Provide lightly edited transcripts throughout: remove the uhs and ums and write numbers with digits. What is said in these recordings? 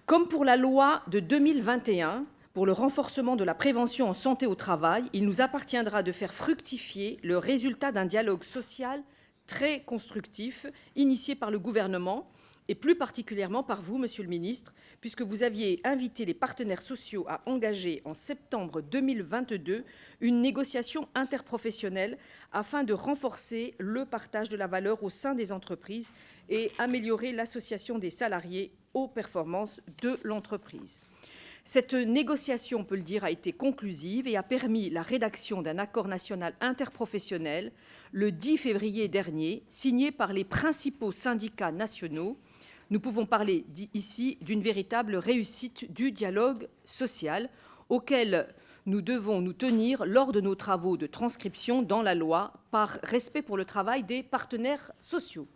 Comme pour la loi de 2021 pour le renforcement de la prévention en santé au travail, il nous appartiendra de faire fructifier le résultat d'un dialogue social très constructif initié par le gouvernement et plus particulièrement par vous, Monsieur le ministre, puisque vous aviez invité les partenaires sociaux à engager en septembre 2022 une négociation interprofessionnelle afin de renforcer le partage de la valeur au sein des entreprises et améliorer l'association des salariés aux performances de l'entreprise. Cette négociation, on peut le dire, a été conclusive et a permis la rédaction d'un accord national interprofessionnel le 10 février dernier, signé par les principaux syndicats nationaux. Nous pouvons parler ici d'une véritable réussite du dialogue social auquel nous devons nous tenir lors de nos travaux de transcription dans la loi par respect pour le travail des partenaires sociaux.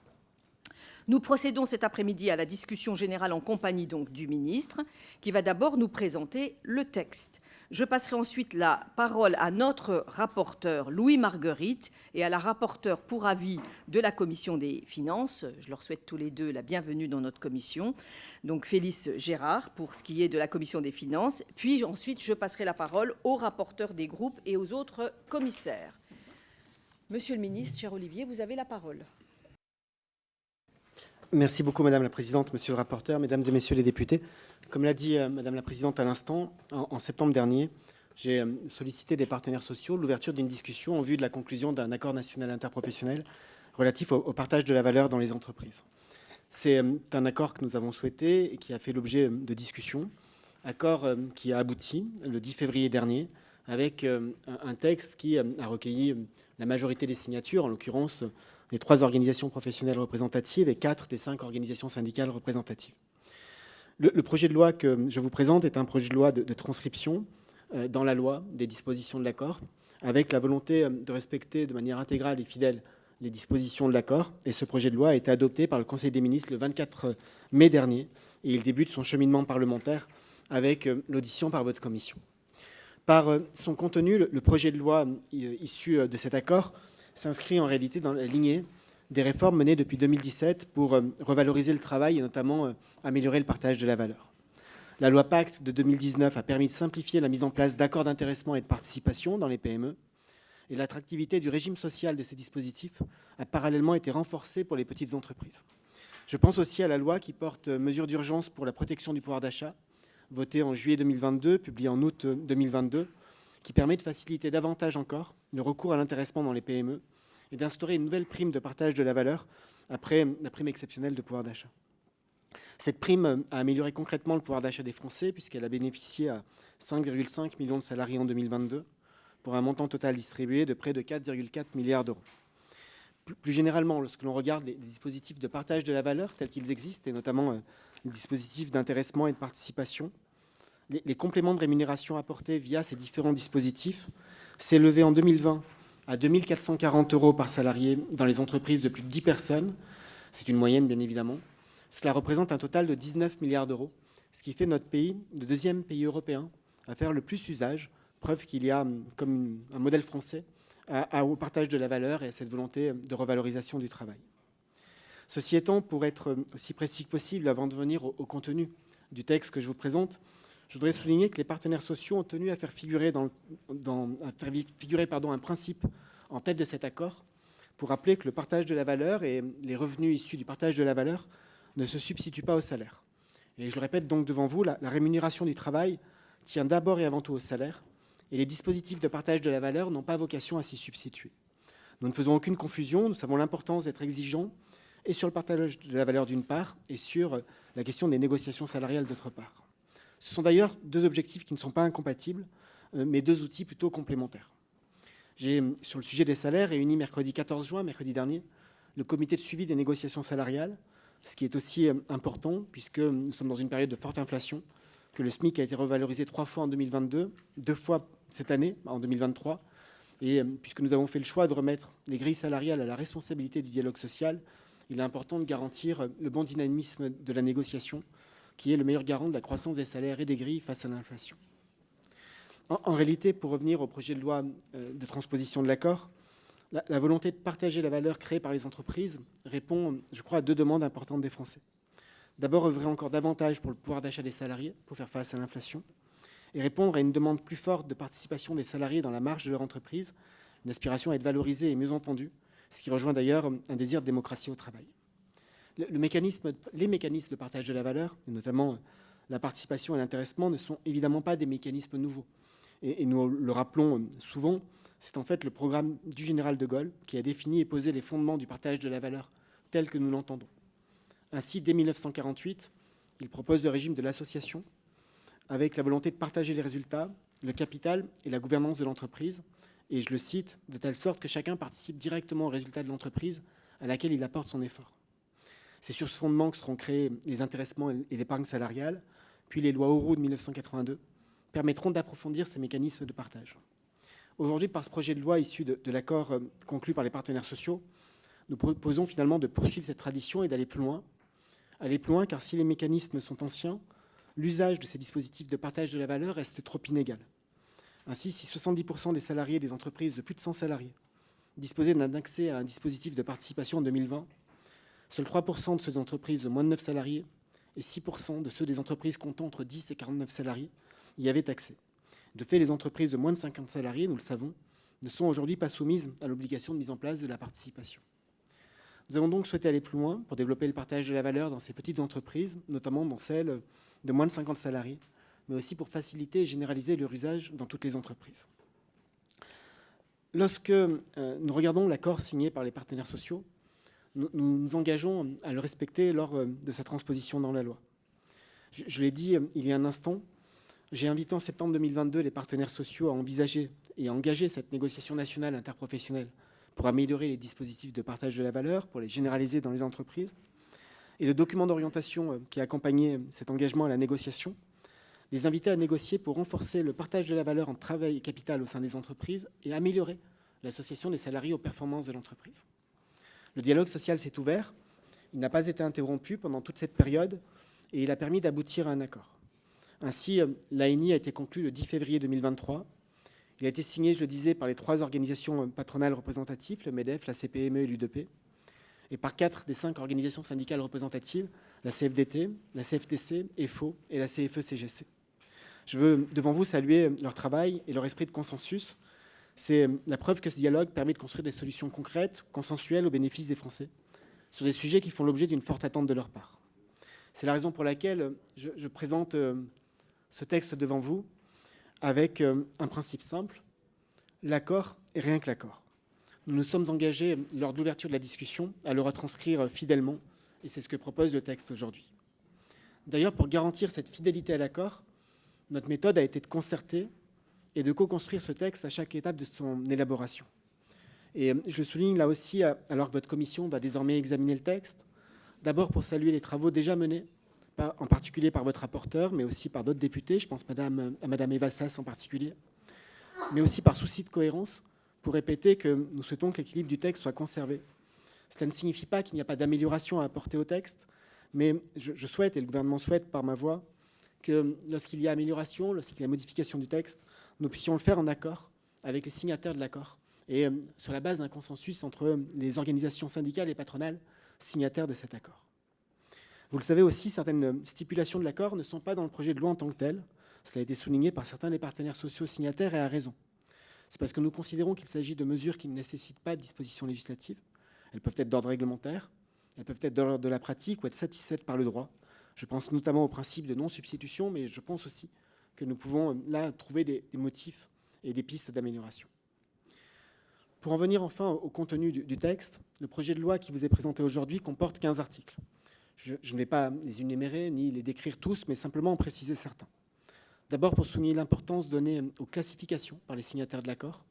Nous procédons cet après-midi à la discussion générale en compagnie donc du ministre, qui va d'abord nous présenter le texte. Je passerai ensuite la parole à notre rapporteur Louis Margueritte et à la rapporteure pour avis de la Commission des finances. Je leur souhaite tous les deux la bienvenue dans notre commission. Donc Félix Gérard pour ce qui est de la Commission des finances. Puis ensuite, je passerai la parole aux rapporteurs des groupes et aux autres commissaires. Monsieur le ministre, cher Olivier, vous avez la parole. Merci beaucoup, Madame la Présidente, Monsieur le rapporteur, Mesdames et Messieurs les députés. Comme l'a dit Madame la Présidente à l'instant, en septembre dernier, j'ai sollicité des partenaires sociaux l'ouverture d'une discussion en vue de la conclusion d'un accord national interprofessionnel relatif au partage de la valeur dans les entreprises. C'est un accord que nous avons souhaité et qui a fait l'objet de discussions, accord qui a abouti le 10 février dernier avec un texte qui a recueilli la majorité des signatures, en l'occurrence les 3 organisations professionnelles représentatives et 4 des 5 organisations syndicales représentatives. Le projet de loi que je vous présente est un projet de loi de transcription dans la loi des dispositions de l'accord, avec la volonté de respecter de manière intégrale et fidèle les dispositions de l'accord. Et ce projet de loi a été adopté par le Conseil des ministres le 24 mai dernier, et il débute son cheminement parlementaire avec l'audition par votre commission. Par son contenu, le projet de loi issu de cet accord s'inscrit en réalité dans la lignée des réformes menées depuis 2017 pour revaloriser le travail et notamment améliorer le partage de la valeur. La loi Pacte de 2019 a permis de simplifier la mise en place d'accords d'intéressement et de participation dans les PME, et l'attractivité du régime social de ces dispositifs a parallèlement été renforcée pour les petites entreprises. Je pense aussi à la loi qui porte mesures d'urgence pour la protection du pouvoir d'achat, votée en juillet 2022, publiée en août 2022, qui permet de faciliter davantage encore le recours à l'intéressement dans les PME et d'instaurer une nouvelle prime de partage de la valeur après la prime exceptionnelle de pouvoir d'achat. Cette prime a amélioré concrètement le pouvoir d'achat des Français puisqu'elle a bénéficié à 5,5 millions de salariés en 2022 pour un montant total distribué de près de 4,4 milliards d'euros. Plus généralement, lorsque l'on regarde les dispositifs de partage de la valeur tels qu'ils existent, et notamment les dispositifs d'intéressement et de participation, les compléments de rémunération apportés via ces différents dispositifs s'élevaient en 2020 à 2 440 € par salarié dans les entreprises de plus de 10 personnes. C'est une moyenne, bien évidemment. Cela représente un total de 19 milliards d'euros, ce qui fait notre pays le 2e pays européen à faire le plus usage, preuve qu'il y a comme un modèle français au partage de la valeur et à cette volonté de revalorisation du travail. Ceci étant, pour être aussi précis que possible, avant de venir au contenu du texte que je vous présente, je voudrais souligner que les partenaires sociaux ont tenu à faire figurer, un principe en tête de cet accord pour rappeler que le partage de la valeur et les revenus issus du partage de la valeur ne se substituent pas au salaire. Et je le répète donc devant vous, la rémunération du travail tient d'abord et avant tout au salaire, et les dispositifs de partage de la valeur n'ont pas vocation à s'y substituer. Nous ne faisons aucune confusion, nous savons l'importance d'être exigeants et sur le partage de la valeur d'une part et sur la question des négociations salariales d'autre part. Ce sont d'ailleurs 2 objectifs qui ne sont pas incompatibles, mais 2 outils plutôt complémentaires. J'ai, sur le sujet des salaires, réuni mercredi 14 juin, mercredi dernier, le comité de suivi des négociations salariales, ce qui est aussi important puisque nous sommes dans une période de forte inflation, que le SMIC a été revalorisé 3 fois en 2022, 2 fois cette année, en 2023, et puisque nous avons fait le choix de remettre les grilles salariales à la responsabilité du dialogue social, il est important de garantir le bon dynamisme de la négociation, qui est le meilleur garant de la croissance des salaires et des grilles face à l'inflation. En réalité, pour revenir au projet de loi de transposition de l'accord, la volonté de partager la valeur créée par les entreprises répond, je crois, à 2 demandes importantes des Français. D'abord, œuvrer encore davantage pour le pouvoir d'achat des salariés, pour faire face à l'inflation, et répondre à une demande plus forte de participation des salariés dans la marge de leur entreprise, une aspiration à être valorisée et mieux entendue, ce qui rejoint d'ailleurs un désir de démocratie au travail. Les mécanismes de partage de la valeur, et notamment la participation et l'intéressement, ne sont évidemment pas des mécanismes nouveaux. Et nous le rappelons souvent, c'est en fait le programme du général de Gaulle qui a défini et posé les fondements du partage de la valeur tel que nous l'entendons. Ainsi, dès 1948, il propose le régime de l'association, avec la volonté de partager les résultats, le capital et la gouvernance de l'entreprise, et je le cite, de telle sorte que chacun participe directement aux résultats de l'entreprise à laquelle il apporte son effort. C'est sur ce fondement que seront créés les intéressements et l'épargne salariale, puis les lois Auroux de 1982 permettront d'approfondir ces mécanismes de partage. Aujourd'hui, par ce projet de loi issu de l'accord conclu par les partenaires sociaux, nous proposons finalement de poursuivre cette tradition et d'aller plus loin. Aller plus loin car si les mécanismes sont anciens, l'usage de ces dispositifs de partage de la valeur reste trop inégal. Ainsi, si 70% des salariés des entreprises de plus de 100 salariés disposaient d'un accès à un dispositif de participation en 2020, seuls 3% de ces entreprises de moins de 9 salariés et 6% de ceux des entreprises comptant entre 10 et 49 salariés y avaient accès. De fait, les entreprises de moins de 50 salariés, nous le savons, ne sont aujourd'hui pas soumises à l'obligation de mise en place de la participation. Nous avons donc souhaité aller plus loin pour développer le partage de la valeur dans ces petites entreprises, notamment dans celles de moins de 50 salariés, mais aussi pour faciliter et généraliser leur usage dans toutes les entreprises. Lorsque nous regardons l'accord signé par les partenaires sociaux, nous nous engageons à le respecter lors de sa transposition dans la loi. Je l'ai dit il y a un instant, j'ai invité en septembre 2022 les partenaires sociaux à envisager et à engager cette négociation nationale interprofessionnelle pour améliorer les dispositifs de partage de la valeur, pour les généraliser dans les entreprises. Et le document d'orientation qui accompagnait cet engagement à la négociation les invitait à négocier pour renforcer le partage de la valeur en travail et capital au sein des entreprises et améliorer l'association des salariés aux performances de l'entreprise. Le dialogue social s'est ouvert, il n'a pas été interrompu pendant toute cette période et il a permis d'aboutir à un accord. Ainsi, l'ANI a été conclu le 10 février 2023. Il a été signé, je le disais, par les 3 organisations patronales représentatives, le MEDEF, la CPME et l'UDP, et par 4 des 5 organisations syndicales représentatives, la CFDT, la CFTC, EFO et la CFE-CGC. Je veux devant vous saluer leur travail et leur esprit de consensus. C'est la preuve que ce dialogue permet de construire des solutions concrètes, consensuelles au bénéfice des Français, sur des sujets qui font l'objet d'une forte attente de leur part. C'est la raison pour laquelle je présente ce texte devant vous avec un principe simple, l'accord et rien que l'accord. Nous nous sommes engagés, lors de l'ouverture de la discussion, à le retranscrire fidèlement, et c'est ce que propose le texte aujourd'hui. D'ailleurs, pour garantir cette fidélité à l'accord, notre méthode a été de concerter et de co-construire ce texte à chaque étape de son élaboration. Et je souligne là aussi, alors que votre commission va désormais examiner le texte, d'abord pour saluer les travaux déjà menés, en particulier par votre rapporteur, mais aussi par d'autres députés, je pense à Madame Eva Sas en particulier, mais aussi par souci de cohérence, pour répéter que nous souhaitons que l'équilibre du texte soit conservé. Cela ne signifie pas qu'il n'y a pas d'amélioration à apporter au texte, mais je souhaite, et le gouvernement souhaite par ma voix, que lorsqu'il y a amélioration, lorsqu'il y a modification du texte, nous puissions le faire en accord avec les signataires de l'accord et sur la base d'un consensus entre les organisations syndicales et patronales signataires de cet accord. Vous le savez aussi, certaines stipulations de l'accord ne sont pas dans le projet de loi en tant que tel. Cela a été souligné par certains des partenaires sociaux signataires et à raison. C'est parce que nous considérons qu'il s'agit de mesures qui ne nécessitent pas de dispositions législatives. Elles peuvent être d'ordre réglementaire, elles peuvent être d'ordre de la pratique ou être satisfaites par le droit. Je pense notamment au principe de non-substitution, mais je pense aussi que nous pouvons là trouver des motifs et des pistes d'amélioration. Pour en venir enfin au contenu du texte, le projet de loi qui vous est présenté aujourd'hui comporte 15 articles. Je ne vais pas les énumérer ni les décrire tous, mais simplement en préciser certains. D'abord, pour souligner l'importance donnée aux classifications par les signataires de l'accord.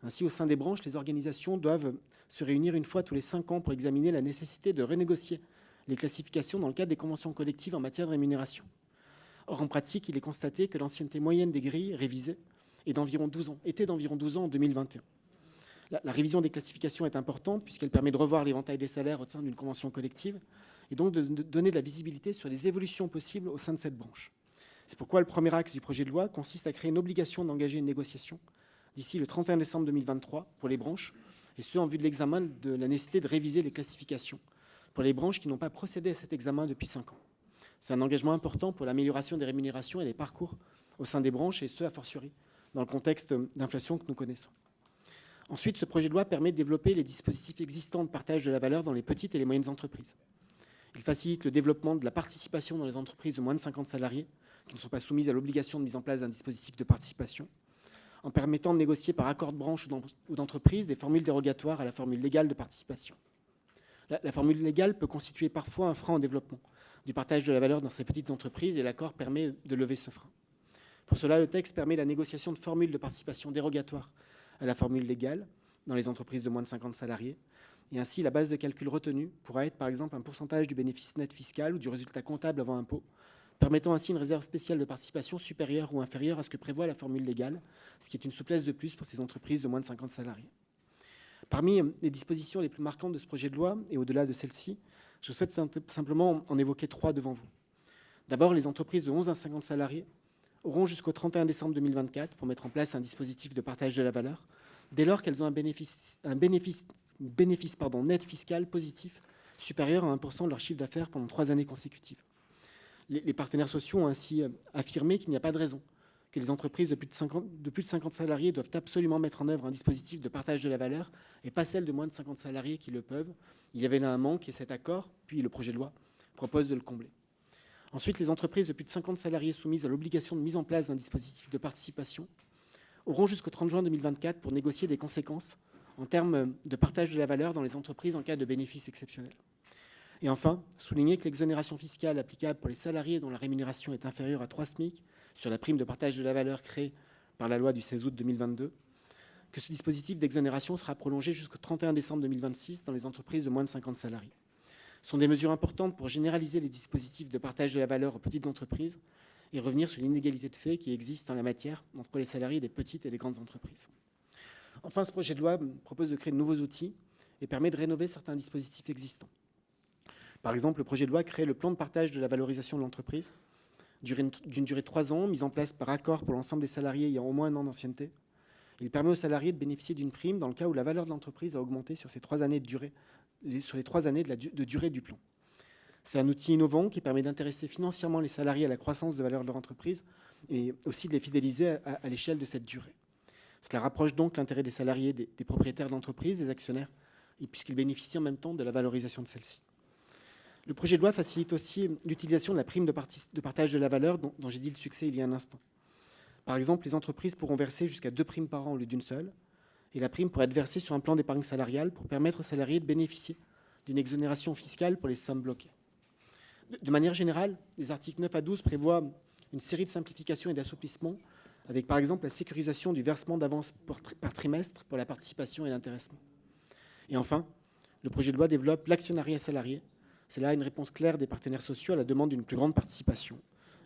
Ainsi, au sein des branches, les organisations doivent se réunir une fois tous les 5 ans pour examiner la nécessité de renégocier les classifications dans le cadre des conventions collectives en matière de rémunération. Or, en pratique, il est constaté que l'ancienneté moyenne des grilles révisées était d'environ 12 ans en 2021. La révision des classifications est importante puisqu'elle permet de revoir l'éventail des salaires au sein d'une convention collective et donc de donner de la visibilité sur les évolutions possibles au sein de cette branche. C'est pourquoi le premier axe du projet de loi consiste à créer une obligation d'engager une négociation d'ici le 31 décembre 2023 pour les branches, et ce en vue de l'examen de la nécessité de réviser les classifications pour les branches qui n'ont pas procédé à cet examen depuis 5 ans. C'est un engagement important pour l'amélioration des rémunérations et des parcours au sein des branches, et ce, a fortiori, dans le contexte d'inflation que nous connaissons. Ensuite, ce projet de loi permet de développer les dispositifs existants de partage de la valeur dans les petites et les moyennes entreprises. Il facilite le développement de la participation dans les entreprises de moins de 50 salariés, qui ne sont pas soumises à l'obligation de mise en place d'un dispositif de participation, en permettant de négocier par accord de branche ou d'entreprise des formules dérogatoires à la formule légale de participation. La formule légale peut constituer parfois un frein au développement du partage de la valeur dans ces petites entreprises, et l'accord permet de lever ce frein. Pour cela, le texte permet la négociation de formules de participation dérogatoires à la formule légale dans les entreprises de moins de 50 salariés. Et ainsi, la base de calcul retenue pourra être par exemple un pourcentage du bénéfice net fiscal ou du résultat comptable avant impôt, permettant ainsi une réserve spéciale de participation supérieure ou inférieure à ce que prévoit la formule légale, ce qui est une souplesse de plus pour ces entreprises de moins de 50 salariés. Parmi les dispositions les plus marquantes de ce projet de loi, et au-delà de celle-ci, je souhaite simplement en évoquer 3 devant vous. D'abord, les entreprises de 11 à 50 salariés auront jusqu'au 31 décembre 2024 pour mettre en place un dispositif de partage de la valeur, dès lors qu'elles ont un bénéfice net fiscal positif supérieur à 1% de leur chiffre d'affaires pendant 3 années consécutives. Les partenaires sociaux ont ainsi affirmé qu'il n'y a pas de raison que les entreprises de plus de 50 salariés doivent absolument mettre en œuvre un dispositif de partage de la valeur et pas celles de moins de 50 salariés qui le peuvent. Il y avait là un manque et cet accord, puis le projet de loi, propose de le combler. Ensuite, les entreprises de plus de 50 salariés soumises à l'obligation de mise en place d'un dispositif de participation auront jusqu'au 30 juin 2024 pour négocier des conséquences en termes de partage de la valeur dans les entreprises en cas de bénéfices exceptionnels. Et enfin, souligner que l'exonération fiscale applicable pour les salariés dont la rémunération est inférieure à 3 SMIC sur la prime de partage de la valeur créée par la loi du 16 août 2022, que ce dispositif d'exonération sera prolongé jusqu'au 31 décembre 2026 dans les entreprises de moins de 50 salariés. Ce sont des mesures importantes pour généraliser les dispositifs de partage de la valeur aux petites entreprises et revenir sur l'inégalité de fait qui existe en la matière entre les salariés des petites et des grandes entreprises. Enfin, ce projet de loi propose de créer de nouveaux outils et permet de rénover certains dispositifs existants. Par exemple, le projet de loi crée le plan de partage de la valorisation de l'entreprise, d'une durée de 3 ans, mise en place par accord pour l'ensemble des salariés ayant au moins 1 an d'ancienneté. Il permet aux salariés de bénéficier d'une prime dans le cas où la valeur de l'entreprise a augmenté sur ces 3 années de durée, sur les 3 années de durée du plan. C'est un outil innovant qui permet d'intéresser financièrement les salariés à la croissance de valeur de leur entreprise et aussi de les fidéliser à l'échelle de cette durée. Cela rapproche donc l'intérêt des salariés des propriétaires de l'entreprise, des actionnaires, puisqu'ils bénéficient en même temps de la valorisation de celle-ci. Le projet de loi facilite aussi l'utilisation de la prime de partage de la valeur dont j'ai dit le succès il y a un instant. Par exemple, les entreprises pourront verser jusqu'à 2 primes par an au lieu d'une seule, et la prime pourrait être versée sur un plan d'épargne salariale pour permettre aux salariés de bénéficier d'une exonération fiscale pour les sommes bloquées. De manière générale, les articles 9 à 12 prévoient une série de simplifications et d'assouplissements, avec par exemple la sécurisation du versement d'avance par trimestre pour la participation et l'intéressement. Et enfin, le projet de loi développe l'actionnariat salarié. C'est là une réponse claire des partenaires sociaux à la demande d'une plus grande participation.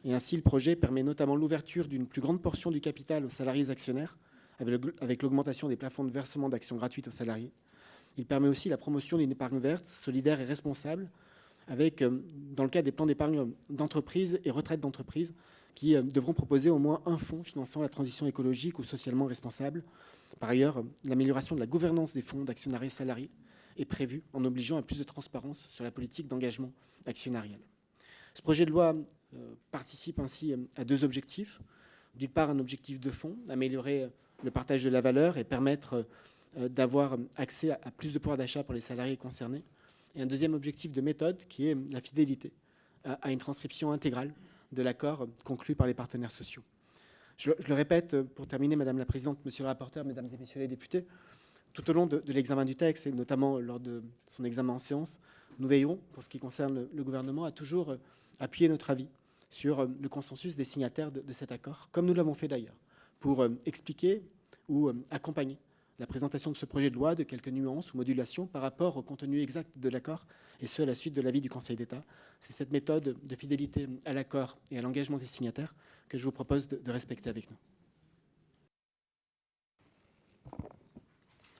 Et ainsi, le projet permet notamment l'ouverture d'une plus grande portion du capital aux salariés actionnaires, avec l'augmentation des plafonds de versement d'actions gratuites aux salariés. Il permet aussi la promotion d'une épargne verte, solidaire et responsable, avec, dans le cas des plans d'épargne d'entreprise et retraite d'entreprise, qui devront proposer au moins un fonds finançant la transition écologique ou socialement responsable. Par ailleurs, l'amélioration de la gouvernance des fonds d'actionnariat salarié est prévue en obligeant à plus de transparence sur la politique d'engagement actionnarial. Ce projet de loi participe ainsi à 2 objectifs. D'une part, un objectif de fond, améliorer le partage de la valeur et permettre d'avoir accès à plus de pouvoir d'achat pour les salariés concernés. Et un deuxième objectif de méthode qui est la fidélité à une transcription intégrale de l'accord conclu par les partenaires sociaux. Je le répète pour terminer, Madame la Présidente, Monsieur le rapporteur, Mesdames et Messieurs les députés, tout au long de l'examen du texte, et notamment lors de son examen en séance, nous veillerons, pour ce qui concerne le gouvernement, à toujours appuyer notre avis sur le consensus des signataires de cet accord, comme nous l'avons fait d'ailleurs, pour expliquer ou accompagner la présentation de ce projet de loi de quelques nuances ou modulations par rapport au contenu exact de l'accord, et ce, à la suite de l'avis du Conseil d'État. C'est cette méthode de fidélité à l'accord et à l'engagement des signataires que je vous propose de respecter avec nous.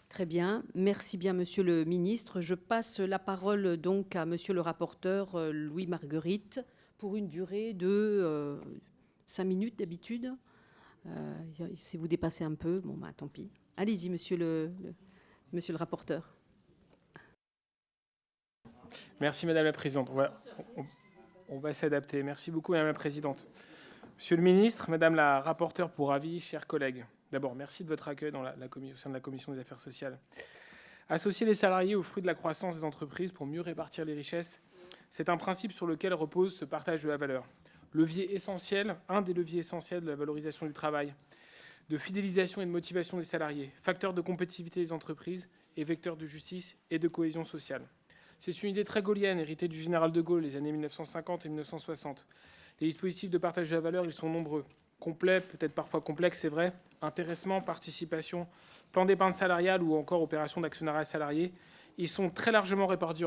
Très bien. Merci bien, Monsieur le Ministre. Je passe la parole donc à Monsieur le rapporteur Louis Margueritte pour une durée de 5 minutes d'habitude. Si vous dépassez un peu, bon, bah, tant pis. Allez-y, monsieur le rapporteur. Merci, Madame la Présidente. On va s'adapter. Merci beaucoup, Madame la Présidente. Monsieur le Ministre, Madame la rapporteure pour avis, chers collègues. D'abord, merci de votre accueil au sein de la Commission des affaires sociales. Associer les salariés aux fruits de la croissance des entreprises pour mieux répartir les richesses, c'est un principe sur lequel repose ce partage de la valeur. Levier essentiel, un des leviers essentiels de la valorisation du travail, de fidélisation et de motivation des salariés, facteur de compétitivité des entreprises et vecteur de justice et de cohésion sociale. C'est une idée très gaullienne, héritée du général de Gaulle les années 1950 et 1960. Les dispositifs de partage de la valeur, ils sont nombreux. Complets, peut-être parfois complexes, c'est vrai. Intéressement, participation, plan d'épargne salariale ou encore opération d'actionnariat salarié. Ils sont très largement répandus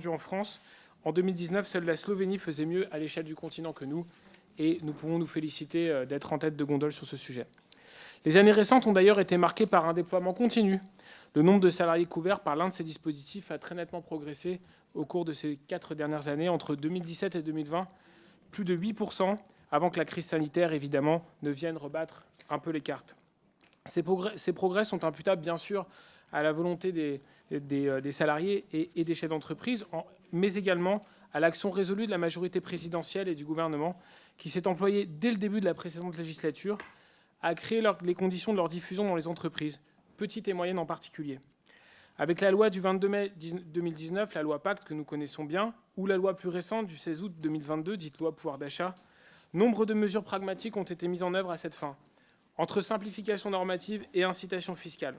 en France. En 2019, seule la Slovénie faisait mieux à l'échelle du continent que nous. Et nous pouvons nous féliciter d'être en tête de gondole sur ce sujet. Les années récentes ont d'ailleurs été marquées par un déploiement continu. Le nombre de salariés couverts par l'un de ces dispositifs a très nettement progressé au cours de ces 4 dernières années. Entre 2017 et 2020, plus de 8%, avant que la crise sanitaire, évidemment, ne vienne rebattre un peu les cartes. Ces progrès sont imputables, bien sûr, à la volonté des salariés et des chefs d'entreprise, mais également à l'action résolue de la majorité présidentielle et du gouvernement, qui s'est employée dès le début de la précédente législature à créer les conditions de leur diffusion dans les entreprises, petites et moyennes en particulier. Avec la loi du 22 mai 2019, la loi Pacte que nous connaissons bien, ou la loi plus récente du 16 août 2022, dite loi pouvoir d'achat, nombre de mesures pragmatiques ont été mises en œuvre à cette fin, entre simplification normative et incitation fiscale.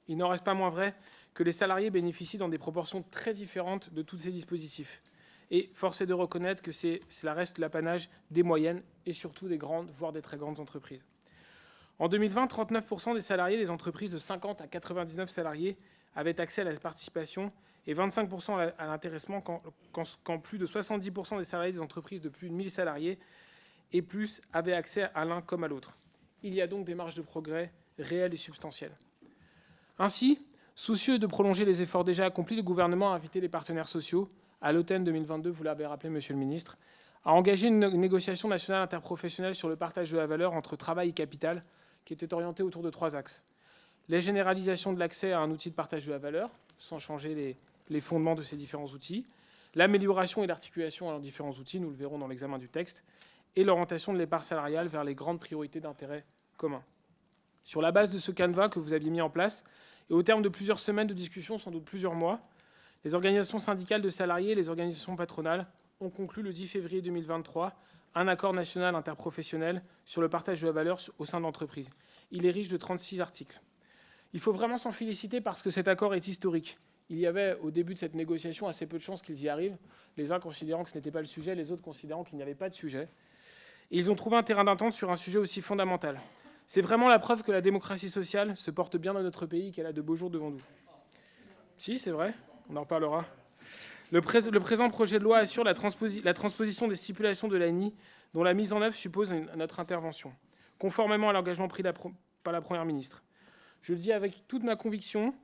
Il n'en reste pas moins vrai que les salariés bénéficient dans des proportions très différentes de tous ces dispositifs. Et force est de reconnaître que cela reste l'apanage des moyennes et surtout des grandes, voire des très grandes entreprises. En 2020, 39% des salariés des entreprises de 50 à 99 salariés avaient accès à la participation et 25% à l'intéressement quand plus de 70% des salariés des entreprises de plus de 1000 salariés et plus avaient accès à l'un comme à l'autre. Il y a donc des marges de progrès réelles et substantielles. Ainsi, soucieux de prolonger les efforts déjà accomplis, le gouvernement a invité les partenaires sociaux, à l'automne 2022, vous l'avez rappelé, Monsieur le Ministre, à engager une négociation nationale interprofessionnelle sur le partage de la valeur entre travail et capital, qui était orientée autour de 3 axes. La généralisation de l'accès à un outil de partage de la valeur, sans changer les fondements de ces différents outils, l'amélioration et l'articulation à leurs différents outils, nous le verrons dans l'examen du texte, et l'orientation de l'épargne salariale vers les grandes priorités d'intérêt commun. Sur la base de ce canevas que vous aviez mis en place, et au terme de plusieurs semaines de discussion, sans doute plusieurs mois, les organisations syndicales de salariés et les organisations patronales ont conclu le 10 février 2023 un accord national interprofessionnel sur le partage de la valeur au sein de l'entreprise. Il est riche de 36 articles. Il faut vraiment s'en féliciter parce que cet accord est historique. Il y avait au début de cette négociation assez peu de chances qu'ils y arrivent, les uns considérant que ce n'était pas le sujet, les autres considérant qu'il n'y avait pas de sujet. Et ils ont trouvé un terrain d'entente sur un sujet aussi fondamental. C'est vraiment la preuve que la démocratie sociale se porte bien dans notre pays et qu'elle a de beaux jours devant nous. Si, c'est vrai, on en reparlera. Le présent projet de loi assure la transposition des stipulations de l'ANI dont la mise en œuvre suppose notre intervention, conformément à l'engagement pris par la Première ministre. Je le dis avec toute ma conviction,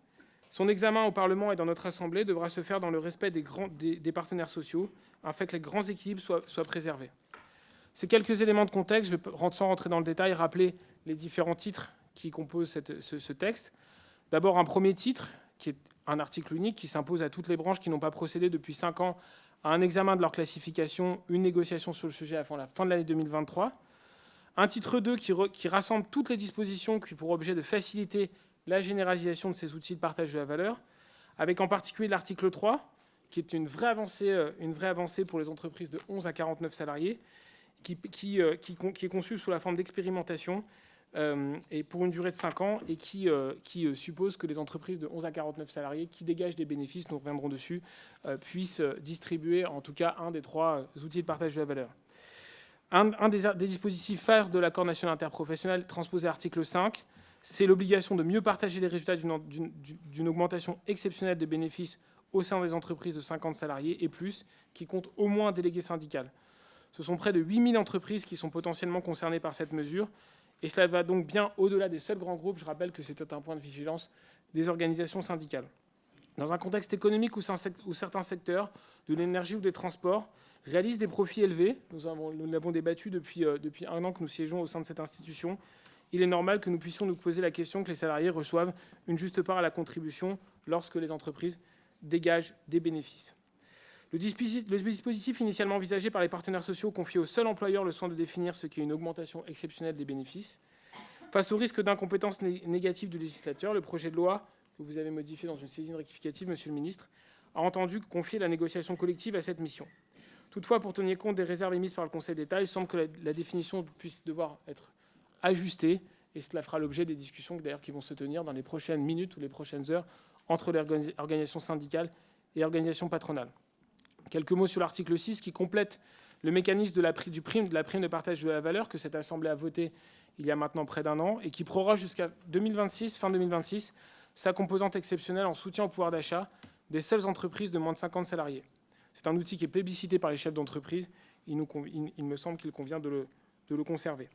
son examen au Parlement et dans notre Assemblée devra se faire dans le respect des partenaires sociaux, afin que les grands équilibres soient préservés. Ces quelques éléments de contexte, je vais, sans rentrer dans le détail, rappeler les différents titres qui composent ce texte. D'abord, un premier titre, qui est un article unique, qui s'impose à toutes les branches qui n'ont pas procédé depuis 5 ans à un examen de leur classification, une négociation sur le sujet avant la fin de l'année 2023. Un titre 2 qui rassemble toutes les dispositions qui ont pour objet de faciliter la généralisation de ces outils de partage de la valeur, avec en particulier l'article 3, qui est une vraie avancée pour les entreprises de 11 à 49 salariés, qui est conçu sous la forme d'expérimentation et pour une durée de 5 ans et qui suppose que les entreprises de 11 à 49 salariés qui dégagent des bénéfices, nous reviendrons dessus, puissent distribuer en tout cas un des 3 outils de partage de la valeur. Un des dispositifs phares de l'accord national interprofessionnel transposé à l'article 5, c'est l'obligation de mieux partager les résultats d'une augmentation exceptionnelle des bénéfices au sein des entreprises de 50 salariés et plus, qui comptent au moins un délégué syndical. Ce sont près de 8000 entreprises qui sont potentiellement concernées par cette mesure, et cela va donc bien au-delà des seuls grands groupes. Je rappelle que c'était un point de vigilance des organisations syndicales. Dans un contexte économique où certains secteurs, de l'énergie ou des transports, réalisent des profits élevés, nous l'avons débattu depuis 1 an que nous siégeons au sein de cette institution, il est normal que nous puissions nous poser la question que les salariés reçoivent une juste part à la contribution lorsque les entreprises dégagent des bénéfices. Le dispositif initialement envisagé par les partenaires sociaux confie au seul employeur le soin de définir ce qu'est une augmentation exceptionnelle des bénéfices. Face au risque d'incompétence négative du législateur, le projet de loi, que vous avez modifié dans une saisine rectificative, Monsieur le ministre, a entendu confier la négociation collective à cette mission. Toutefois, pour tenir compte des réserves émises par le Conseil d'État, il semble que la définition puisse devoir être ajustée, et cela fera l'objet des discussions d'ailleurs qui vont se tenir dans les prochaines minutes ou les prochaines heures entre les organisations syndicales et organisations patronales. Quelques mots sur l'article 6 qui complète le mécanisme de la prime de partage de la valeur que cette Assemblée a voté il y a maintenant près d'un an et qui proroge jusqu'à 2026, fin 2026, sa composante exceptionnelle en soutien au pouvoir d'achat des seules entreprises de moins de 50 salariés. C'est un outil qui est plébiscité par les chefs d'entreprise. Il me semble qu'il convient de le conserver.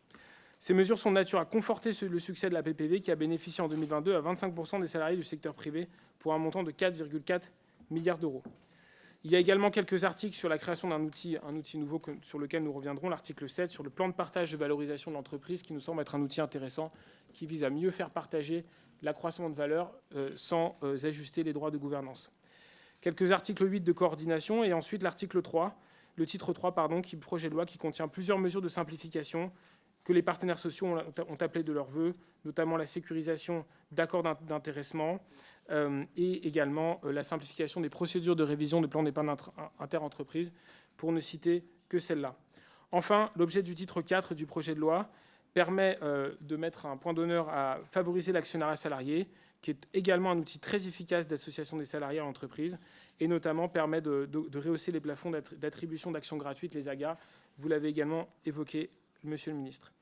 Ces mesures sont de nature à conforter le succès de la PPV qui a bénéficié en 2022 à 25% des salariés du secteur privé pour un montant de 4,4 milliards d'euros. Il y a également quelques articles sur la création d'un outil nouveau sur lequel nous reviendrons, l'article 7 sur le plan de partage de valorisation de l'entreprise qui nous semble être un outil intéressant qui vise à mieux faire partager l'accroissement de valeur sans ajuster les droits de gouvernance. Quelques articles 8 de coordination et ensuite l'article 3, le titre 3, projet de loi qui contient plusieurs mesures de simplification que les partenaires sociaux ont appelé de leur vœu, notamment la sécurisation d'accords d'intéressement et également la simplification des procédures de révision de plans d'épargne interentreprises, pour ne citer que celle-là. Enfin, l'objet du titre 4 du projet de loi permet de mettre un point d'honneur à favoriser l'actionnariat salarié, qui est également un outil très efficace d'association des salariés à l'entreprise, et notamment permet de rehausser les plafonds d'attribution d'actions gratuites, les AGA. Vous l'avez également évoqué, Monsieur le ministre.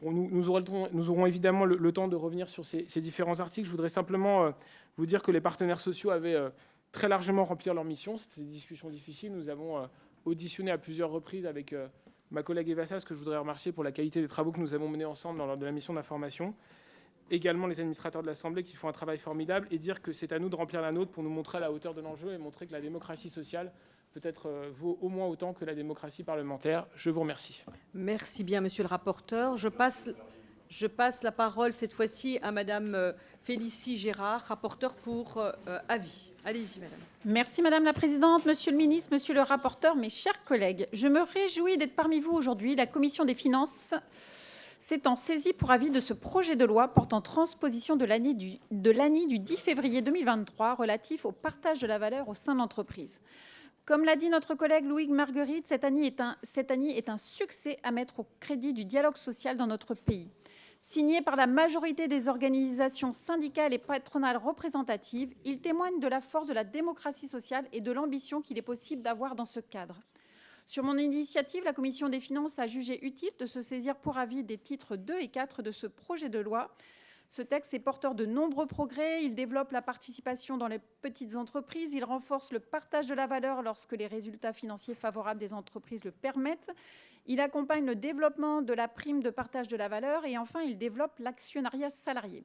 Nous aurons évidemment le temps de revenir sur ces différents articles. Je voudrais simplement vous dire que les partenaires sociaux avaient très largement rempli leur mission. C'était des discussions difficiles. Nous avons auditionné à plusieurs reprises avec ma collègue Eva Sass, que je voudrais remercier pour la qualité des travaux que nous avons menés ensemble lors de la mission d'information. Également les administrateurs de l'Assemblée qui font un travail formidable, et dire que c'est à nous de remplir la nôtre pour nous montrer à la hauteur de l'enjeu et montrer que la démocratie sociale peut-être vaut au moins autant que la démocratie parlementaire. Je vous remercie. Merci bien, monsieur le rapporteur. Je passe la parole cette fois-ci à madame Félicie Gérard, rapporteure pour avis. Allez-y, madame. Merci madame la présidente, monsieur le ministre, monsieur le rapporteur, mes chers collègues. Je me réjouis d'être parmi vous aujourd'hui. La commission des finances s'étant saisie pour avis de ce projet de loi portant transposition de l'ANI du 10 février 2023 relatif au partage de la valeur au sein de l'entreprise. Comme l'a dit notre collègue Louis Marguerite, cette ANI est un succès à mettre au crédit du dialogue social dans notre pays. Signé par la majorité des organisations syndicales et patronales représentatives, il témoigne de la force de la démocratie sociale et de l'ambition qu'il est possible d'avoir dans ce cadre. Sur mon initiative, la commission des finances a jugé utile de se saisir pour avis des titres 2 et 4 de ce projet de loi. Ce texte est porteur de nombreux progrès. Il développe la participation dans les petites entreprises. Il renforce le partage de la valeur lorsque les résultats financiers favorables des entreprises le permettent. Il accompagne le développement de la prime de partage de la valeur. Et enfin, il développe l'actionnariat salarié.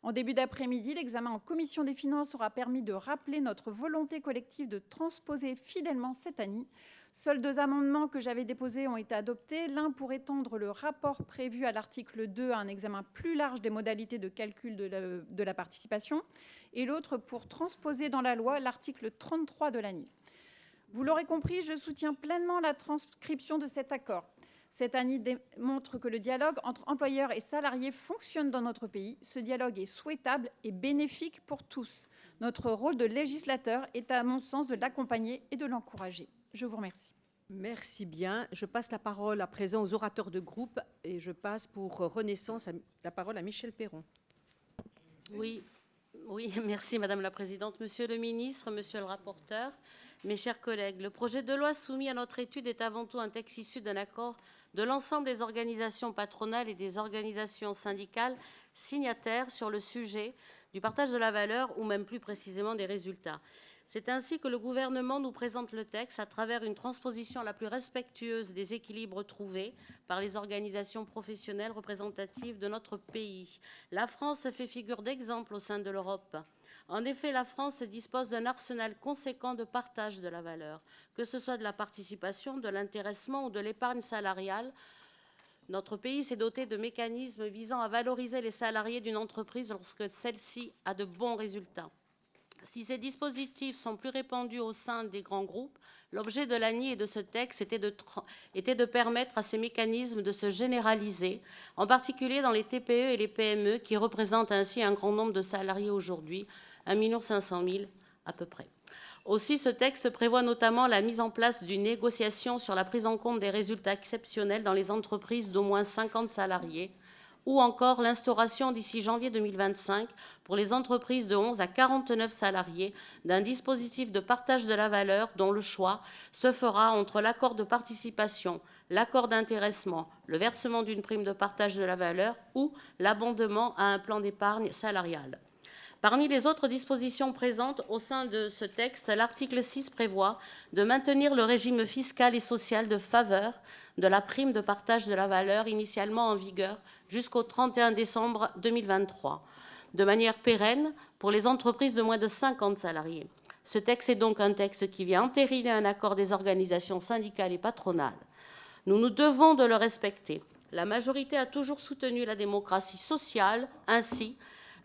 En début d'après-midi, l'examen en commission des finances aura permis de rappeler notre volonté collective de transposer fidèlement cette ANI. Seuls 2 amendements que j'avais déposés ont été adoptés. L'un pour étendre le rapport prévu à l'article 2 à un examen plus large des modalités de calcul de la participation, et l'autre pour transposer dans la loi l'article 33 de l'ANI. Vous l'aurez compris, je soutiens pleinement la transcription de cet accord. Cette ANI démontre que le dialogue entre employeurs et salariés fonctionne dans notre pays. Ce dialogue est souhaitable et bénéfique pour tous. Notre rôle de législateur est, à mon sens, de l'accompagner et de l'encourager. Je vous remercie. Merci bien. Je passe la parole à présent aux orateurs de groupe et je passe pour Renaissance la parole à Michèle Perron. Oui, merci Madame la Présidente. Monsieur le ministre, monsieur le rapporteur, mes chers collègues, le projet de loi soumis à notre étude est avant tout un texte issu d'un accord de l'ensemble des organisations patronales et des organisations syndicales signataires sur le sujet du partage de la valeur ou même plus précisément des résultats. C'est ainsi que le gouvernement nous présente le texte à travers une transposition la plus respectueuse des équilibres trouvés par les organisations professionnelles représentatives de notre pays. La France fait figure d'exemple au sein de l'Europe. En effet, la France dispose d'un arsenal conséquent de partage de la valeur, que ce soit de la participation, de l'intéressement ou de l'épargne salariale. Notre pays s'est doté de mécanismes visant à valoriser les salariés d'une entreprise lorsque celle-ci a de bons résultats. Si ces dispositifs sont plus répandus au sein des grands groupes, l'objet de l'ANI et de ce texte était de permettre à ces mécanismes de se généraliser, en particulier dans les TPE et les PME, qui représentent ainsi un grand nombre de salariés aujourd'hui, 1 500 000 à peu près. Aussi, ce texte prévoit notamment la mise en place d'une négociation sur la prise en compte des résultats exceptionnels dans les entreprises d'au moins 50 salariés, ou encore l'instauration d'ici janvier 2025 pour les entreprises de 11 à 49 salariés d'un dispositif de partage de la valeur dont le choix se fera entre l'accord de participation, l'accord d'intéressement, le versement d'une prime de partage de la valeur ou l'abondement à un plan d'épargne salariale. Parmi les autres dispositions présentes au sein de ce texte, l'article 6 prévoit de maintenir le régime fiscal et social de faveur de la prime de partage de la valeur initialement en vigueur jusqu'au 31 décembre 2023, de manière pérenne pour les entreprises de moins de 50 salariés. Ce texte est donc un texte qui vient entériner un accord des organisations syndicales et patronales. Nous nous devons de le respecter. La majorité a toujours soutenu la démocratie sociale. Ainsi,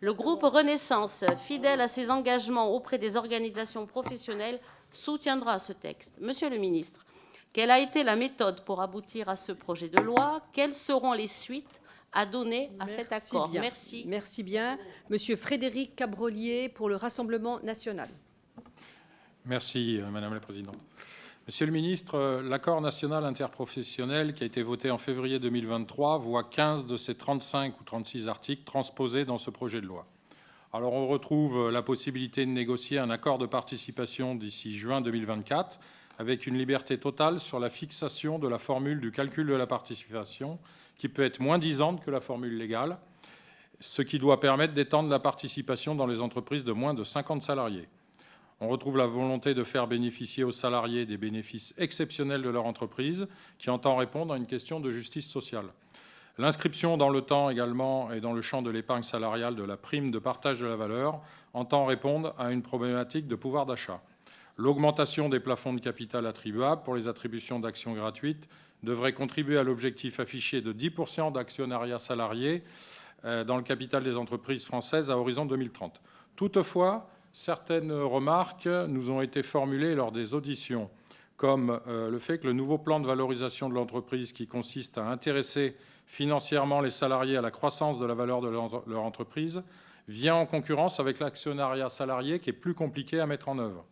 le groupe Renaissance, fidèle à ses engagements auprès des organisations professionnelles, soutiendra ce texte. Monsieur le ministre, quelle a été la méthode pour aboutir à ce projet de loi? Quelles seront les suites à donner à cet accord? Bien. Merci. Merci bien. Monsieur Frédéric Cabrolier pour le Rassemblement national. Merci, Madame la Présidente. Monsieur le ministre, l'accord national interprofessionnel qui a été voté en février 2023 voit 15 de ses 35 ou 36 articles transposés dans ce projet de loi. Alors on retrouve la possibilité de négocier un accord de participation d'ici juin 2024 avec une liberté totale sur la fixation de la formule du calcul de la participation qui peut être moins disante que la formule légale, ce qui doit permettre d'étendre la participation dans les entreprises de moins de 50 salariés. On retrouve la volonté de faire bénéficier aux salariés des bénéfices exceptionnels de leur entreprise qui entend répondre à une question de justice sociale. L'inscription dans le temps également et dans le champ de l'épargne salariale de la prime de partage de la valeur entend répondre à une problématique de pouvoir d'achat. L'augmentation des plafonds de capital attribuables pour les attributions d'actions gratuites devrait contribuer à l'objectif affiché de 10% d'actionnariat salarié dans le capital des entreprises françaises à horizon 2030. Toutefois, certaines remarques nous ont été formulées lors des auditions, comme le fait que le nouveau plan de valorisation de l'entreprise qui consiste à intéresser financièrement les salariés à la croissance de la valeur de leur entreprise vient en concurrence avec l'actionnariat salarié qui est plus compliqué à mettre en œuvre.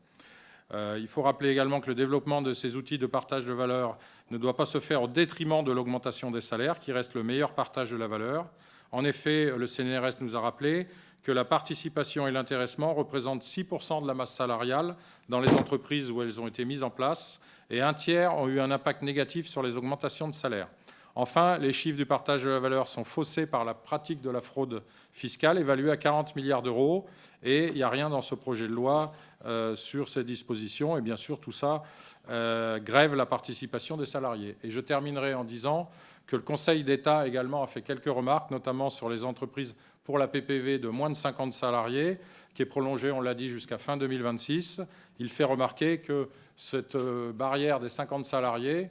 Il faut rappeler également que le développement de ces outils de partage de valeur ne doit pas se faire au détriment de l'augmentation des salaires, qui reste le meilleur partage de la valeur. En effet, le CNRS nous a rappelé que la participation et l'intéressement représentent 6% de la masse salariale dans les entreprises où elles ont été mises en place, et un tiers ont eu un impact négatif sur les augmentations de salaire. Enfin, les chiffres du partage de la valeur sont faussés par la pratique de la fraude fiscale, évaluée à 40 milliards d'euros, et il n'y a rien dans ce projet de loi sur ces dispositions, et bien sûr tout ça grève la participation des salariés. Et je terminerai en disant que le Conseil d'État également a fait quelques remarques, notamment sur les entreprises pour la PPV de moins de 50 salariés, qui est prolongée, on l'a dit, jusqu'à fin 2026. Il fait remarquer que cette barrière des 50 salariés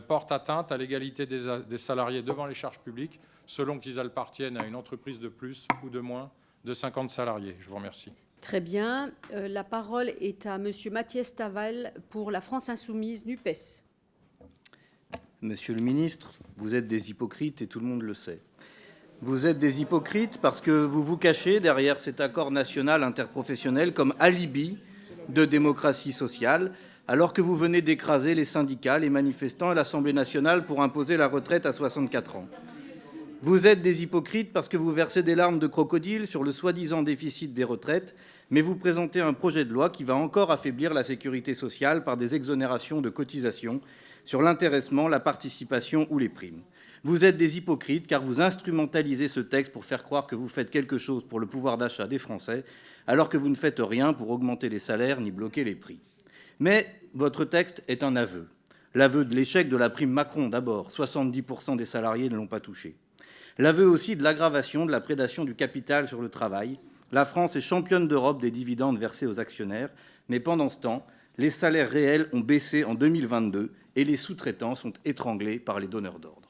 porte atteinte à l'égalité des salariés devant les charges publiques, selon qu'ils appartiennent à une entreprise de plus ou de moins de 50 salariés. Je vous remercie. Très bien. La parole est à Monsieur Mathias Taval pour la France Insoumise NUPES. Monsieur le ministre, vous êtes des hypocrites et tout le monde le sait. Vous êtes des hypocrites parce que vous vous cachez derrière cet accord national interprofessionnel comme alibi de démocratie sociale, alors que vous venez d'écraser les syndicats, les manifestants à l'Assemblée nationale pour imposer la retraite à 64 ans. Vous êtes des hypocrites parce que vous versez des larmes de crocodile sur le soi-disant déficit des retraites, mais vous présentez un projet de loi qui va encore affaiblir la sécurité sociale par des exonérations de cotisations sur l'intéressement, la participation ou les primes. Vous êtes des hypocrites car vous instrumentalisez ce texte pour faire croire que vous faites quelque chose pour le pouvoir d'achat des Français, alors que vous ne faites rien pour augmenter les salaires ni bloquer les prix. Mais votre texte est un aveu. L'aveu de l'échec de la prime Macron d'abord, 70% des salariés ne l'ont pas touché. L'aveu aussi de l'aggravation de la prédation du capital sur le travail. La France est championne d'Europe des dividendes versés aux actionnaires, mais pendant ce temps, les salaires réels ont baissé en 2022 et les sous-traitants sont étranglés par les donneurs d'ordre.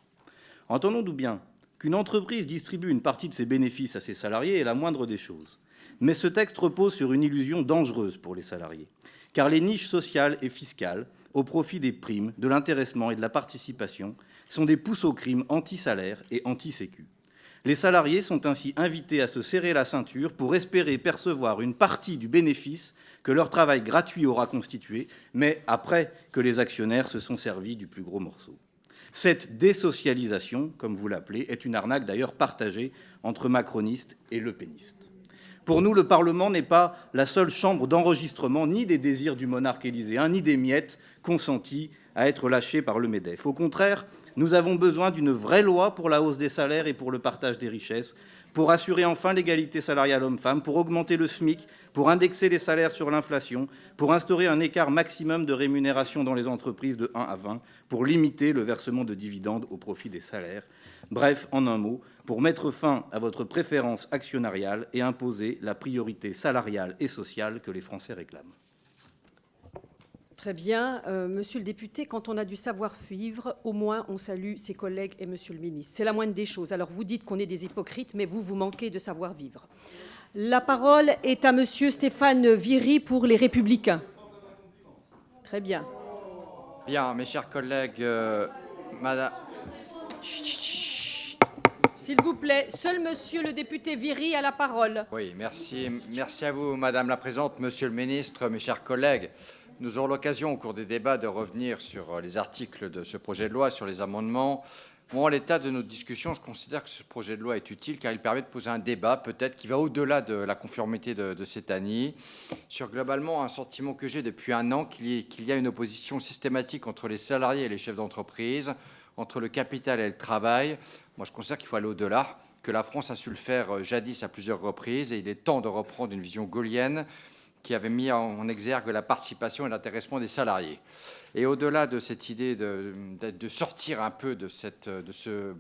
Entendons-nous bien, qu'une entreprise distribue une partie de ses bénéfices à ses salariés est la moindre des choses. Mais ce texte repose sur une illusion dangereuse pour les salariés, car les niches sociales et fiscales au profit des primes, de l'intéressement et de la participation sont des pousses au crime anti-salaire et anti-sécu. Les salariés sont ainsi invités à se serrer la ceinture pour espérer percevoir une partie du bénéfice que leur travail gratuit aura constitué, mais après que les actionnaires se sont servis du plus gros morceau. Cette désocialisation, comme vous l'appelez, est une arnaque d'ailleurs partagée entre macronistes et lepénistes. Pour nous, le Parlement n'est pas la seule chambre d'enregistrement ni des désirs du monarque élyséen, ni des miettes consenties à être lâchées par le MEDEF. Au contraire, nous avons besoin d'une vraie loi pour la hausse des salaires et pour le partage des richesses, pour assurer enfin l'égalité salariale homme-femme, pour augmenter le SMIC, pour indexer les salaires sur l'inflation, pour instaurer un écart maximum de rémunération dans les entreprises de 1 à 20, pour limiter le versement de dividendes au profit des salaires. Bref, en un mot, pour mettre fin à votre préférence actionnariale et imposer la priorité salariale et sociale que les Français réclament. Très bien. Monsieur le député, quand on a du savoir-vivre, au moins on salue ses collègues et monsieur le ministre. C'est la moindre des choses. Alors vous dites qu'on est des hypocrites, mais vous manquez de savoir-vivre. La parole est à monsieur Stéphane Viry pour Les Républicains. Très bien. Bien, mes chers collègues, madame... S'il vous plaît, seul monsieur le député Viry a la parole. Oui, merci. Merci à vous, madame la présidente, monsieur le ministre, mes chers collègues. Nous aurons l'occasion, au cours des débats, de revenir sur les articles de ce projet de loi, sur les amendements. Moi, en l'état de nos discussions, je considère que ce projet de loi est utile car il permet de poser un débat, peut-être, qui va au-delà de la conformité de cette année, sur globalement un sentiment que j'ai depuis un an, qu'il y a une opposition systématique entre les salariés et les chefs d'entreprise, entre le capital et le travail. Moi, je considère qu'il faut aller au-delà, que la France a su le faire jadis à plusieurs reprises, et il est temps de reprendre une vision gaullienne qui avait mis en exergue la participation et l'intéressement des salariés. Et au-delà de cette idée de sortir un peu de ce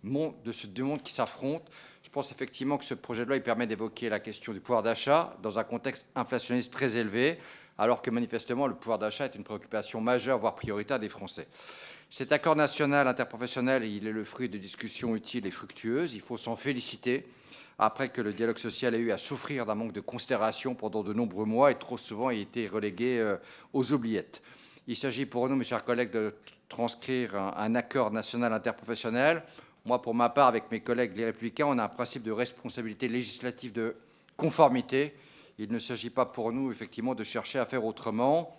deux mondes qui s'affrontent, je pense effectivement que ce projet de loi il permet d'évoquer la question du pouvoir d'achat dans un contexte inflationniste très élevé, alors que manifestement le pouvoir d'achat est une préoccupation majeure, voire prioritaire des Français. Cet accord national interprofessionnel, il est le fruit de discussions utiles et fructueuses. Il faut s'en féliciter, après que le dialogue social ait eu à souffrir d'un manque de considération pendant de nombreux mois et trop souvent a été relégué aux oubliettes. Il s'agit pour nous, mes chers collègues, de transcrire un accord national interprofessionnel. Moi, pour ma part, avec mes collègues les Républicains, on a un principe de responsabilité législative de conformité. Il ne s'agit pas pour nous, effectivement, de chercher à faire autrement.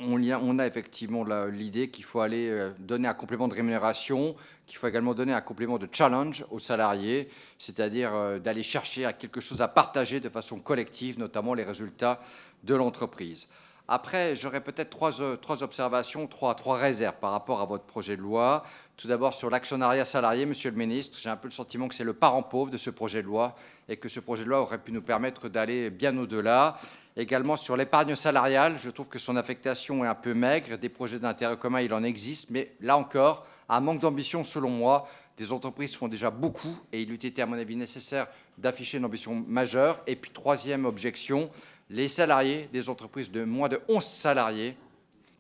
On a effectivement l'idée qu'il faut aller donner un complément de rémunération, qu'il faut également donner un complément de challenge aux salariés, c'est-à-dire d'aller chercher à quelque chose à partager de façon collective, notamment les résultats de l'entreprise. Après, j'aurais peut-être trois observations, trois réserves par rapport à votre projet de loi. Tout d'abord, sur l'actionnariat salarié, monsieur le ministre, j'ai un peu le sentiment que c'est le parent pauvre de ce projet de loi et que ce projet de loi aurait pu nous permettre d'aller bien au-delà. Également sur l'épargne salariale, je trouve que son affectation est un peu maigre. Des projets d'intérêt commun, il en existe, mais là encore, un manque d'ambition selon moi. Des entreprises font déjà beaucoup et il eût été à mon avis nécessaire d'afficher une ambition majeure. Et puis troisième objection, les salariés des entreprises de moins de 11 salariés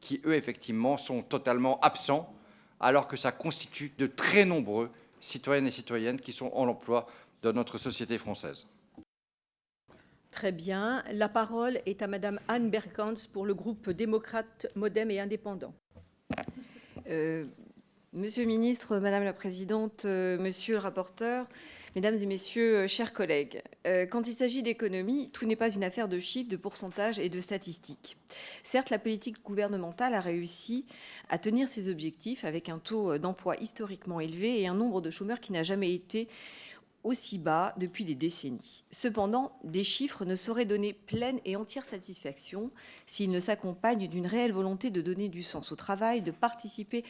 qui, eux, effectivement, sont totalement absents alors que ça constitue de très nombreux citoyennes et citoyennes qui sont en emploi dans notre société française. Très bien. La parole est à madame Anne Berkans pour le groupe démocrate, modem et indépendant. Monsieur le ministre, madame la présidente, monsieur le rapporteur, mesdames et messieurs, chers collègues, quand il s'agit d'économie, tout n'est pas une affaire de chiffres, de pourcentages et de statistiques. Certes, la politique gouvernementale a réussi à tenir ses objectifs avec un taux d'emploi historiquement élevé et un nombre de chômeurs qui n'a jamais été aussi bas depuis des décennies. Cependant, des chiffres ne sauraient donner pleine et entière satisfaction s'ils ne s'accompagnent d'une réelle volonté de donner du sens au travail, de participer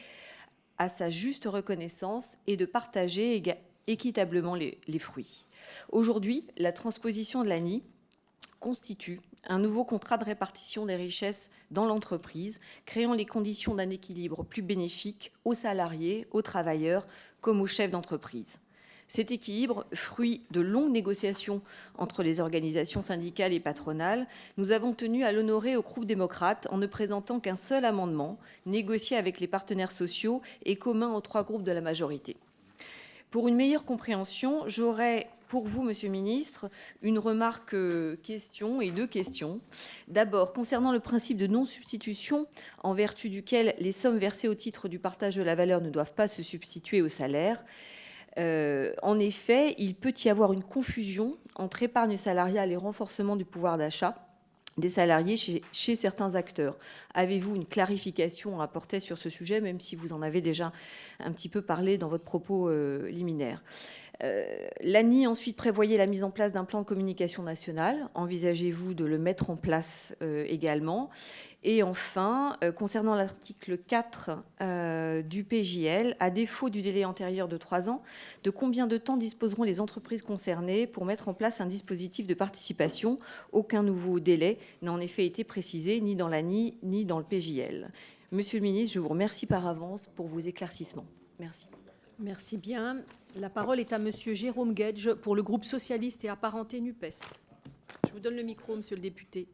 à sa juste reconnaissance et de partager équitablement les fruits. Aujourd'hui, la transposition de l'ANI constitue un nouveau contrat de répartition des richesses dans l'entreprise, créant les conditions d'un équilibre plus bénéfique aux salariés, aux travailleurs comme aux chefs d'entreprise. Cet équilibre, fruit de longues négociations entre les organisations syndicales et patronales, nous avons tenu à l'honorer au groupe démocrate en ne présentant qu'un seul amendement, négocié avec les partenaires sociaux et commun aux trois groupes de la majorité. Pour une meilleure compréhension, j'aurais pour vous, Monsieur le Ministre, une remarque question et deux questions. D'abord, concernant le principe de non-substitution, en vertu duquel les sommes versées au titre du partage de la valeur ne doivent pas se substituer au salaire, en effet, il peut y avoir une confusion entre épargne salariale et renforcement du pouvoir d'achat des salariés chez certains acteurs. Avez-vous une clarification à apporter sur ce sujet, même si vous en avez déjà un petit peu parlé dans votre propos liminaire? L'ANI ensuite prévoyait la mise en place d'un plan de communication national. Envisagez-vous de le mettre en place également? Et enfin, concernant l'article 4 du PJL, à défaut du délai antérieur de 3 ans, de combien de temps disposeront les entreprises concernées pour mettre en place un dispositif de participation? Aucun nouveau délai n'a en effet été précisé, ni dans l'ANI, ni dans le PJL. Monsieur le ministre, je vous remercie par avance pour vos éclaircissements. Merci. Merci bien. La parole est à Monsieur Jérôme Guedj pour le groupe socialiste et apparenté NUPES. Je vous donne le micro, Monsieur le député.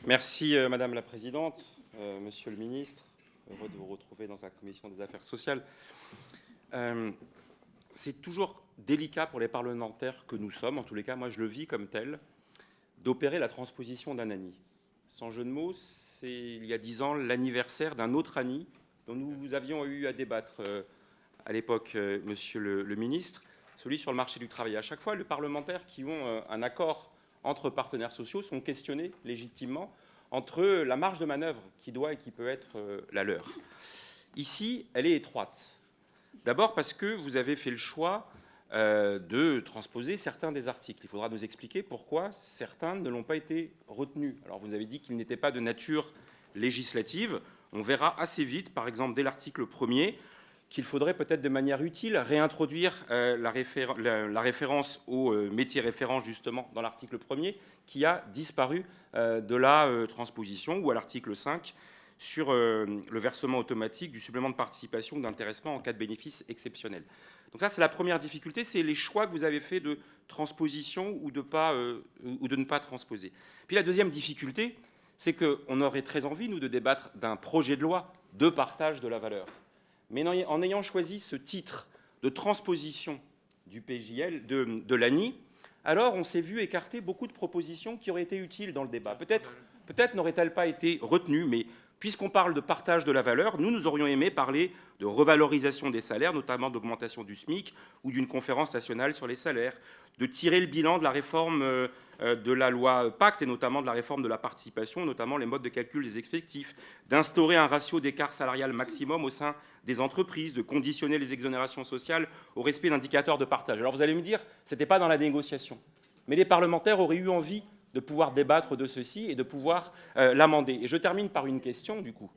Merci Madame la Présidente, Monsieur le Ministre, heureux de vous retrouver dans la Commission des Affaires sociales. C'est toujours délicat pour les parlementaires que nous sommes, en tous les cas moi je le vis comme tel, d'opérer la transposition d'un ANI. Sans jeu de mots, c'est il y a 10 ans l'anniversaire d'un autre ANI dont nous avions eu à débattre à l'époque, Monsieur le Ministre, celui sur le marché du travail. À chaque fois, les parlementaires qui ont un accord entre partenaires sociaux sont questionnés légitimement entre la marge de manœuvre qui doit et qui peut être la leur. Ici, elle est étroite. D'abord parce que vous avez fait le choix de transposer certains des articles. Il faudra nous expliquer pourquoi certains ne l'ont pas été retenus. Alors vous avez dit qu'ils n'étaient pas de nature législative. On verra assez vite, par exemple dès l'article 1er, qu'il faudrait peut-être de manière utile réintroduire la référence au métier référent justement dans l'article 1er qui a disparu de la transposition, ou à l'article 5 sur le versement automatique du supplément de participation ou d'intéressement en cas de bénéfice exceptionnel. Donc ça, c'est la première difficulté, c'est les choix que vous avez faits de transposition ou de ne pas transposer. Puis la deuxième difficulté, c'est qu'on aurait très envie, nous, de débattre d'un projet de loi de partage de la valeur. Mais en ayant choisi ce titre de transposition du PJL, de l'ANI, alors on s'est vu écarter beaucoup de propositions qui auraient été utiles dans le débat. Peut-être n'auraient-elles pas été retenues, mais puisqu'on parle de partage de la valeur, nous aurions aimé parler de revalorisation des salaires, notamment d'augmentation du SMIC ou d'une conférence nationale sur les salaires, de tirer le bilan de la réforme de la loi Pacte et notamment de la réforme de la participation, notamment les modes de calcul des effectifs, d'instaurer un ratio d'écart salarial maximum au sein des entreprises, de conditionner les exonérations sociales au respect d'indicateurs de partage. Alors vous allez me dire, ce n'était pas dans la négociation, mais les parlementaires auraient eu envie de pouvoir débattre de ceci et de pouvoir l'amender. Et je termine par une question, du coup.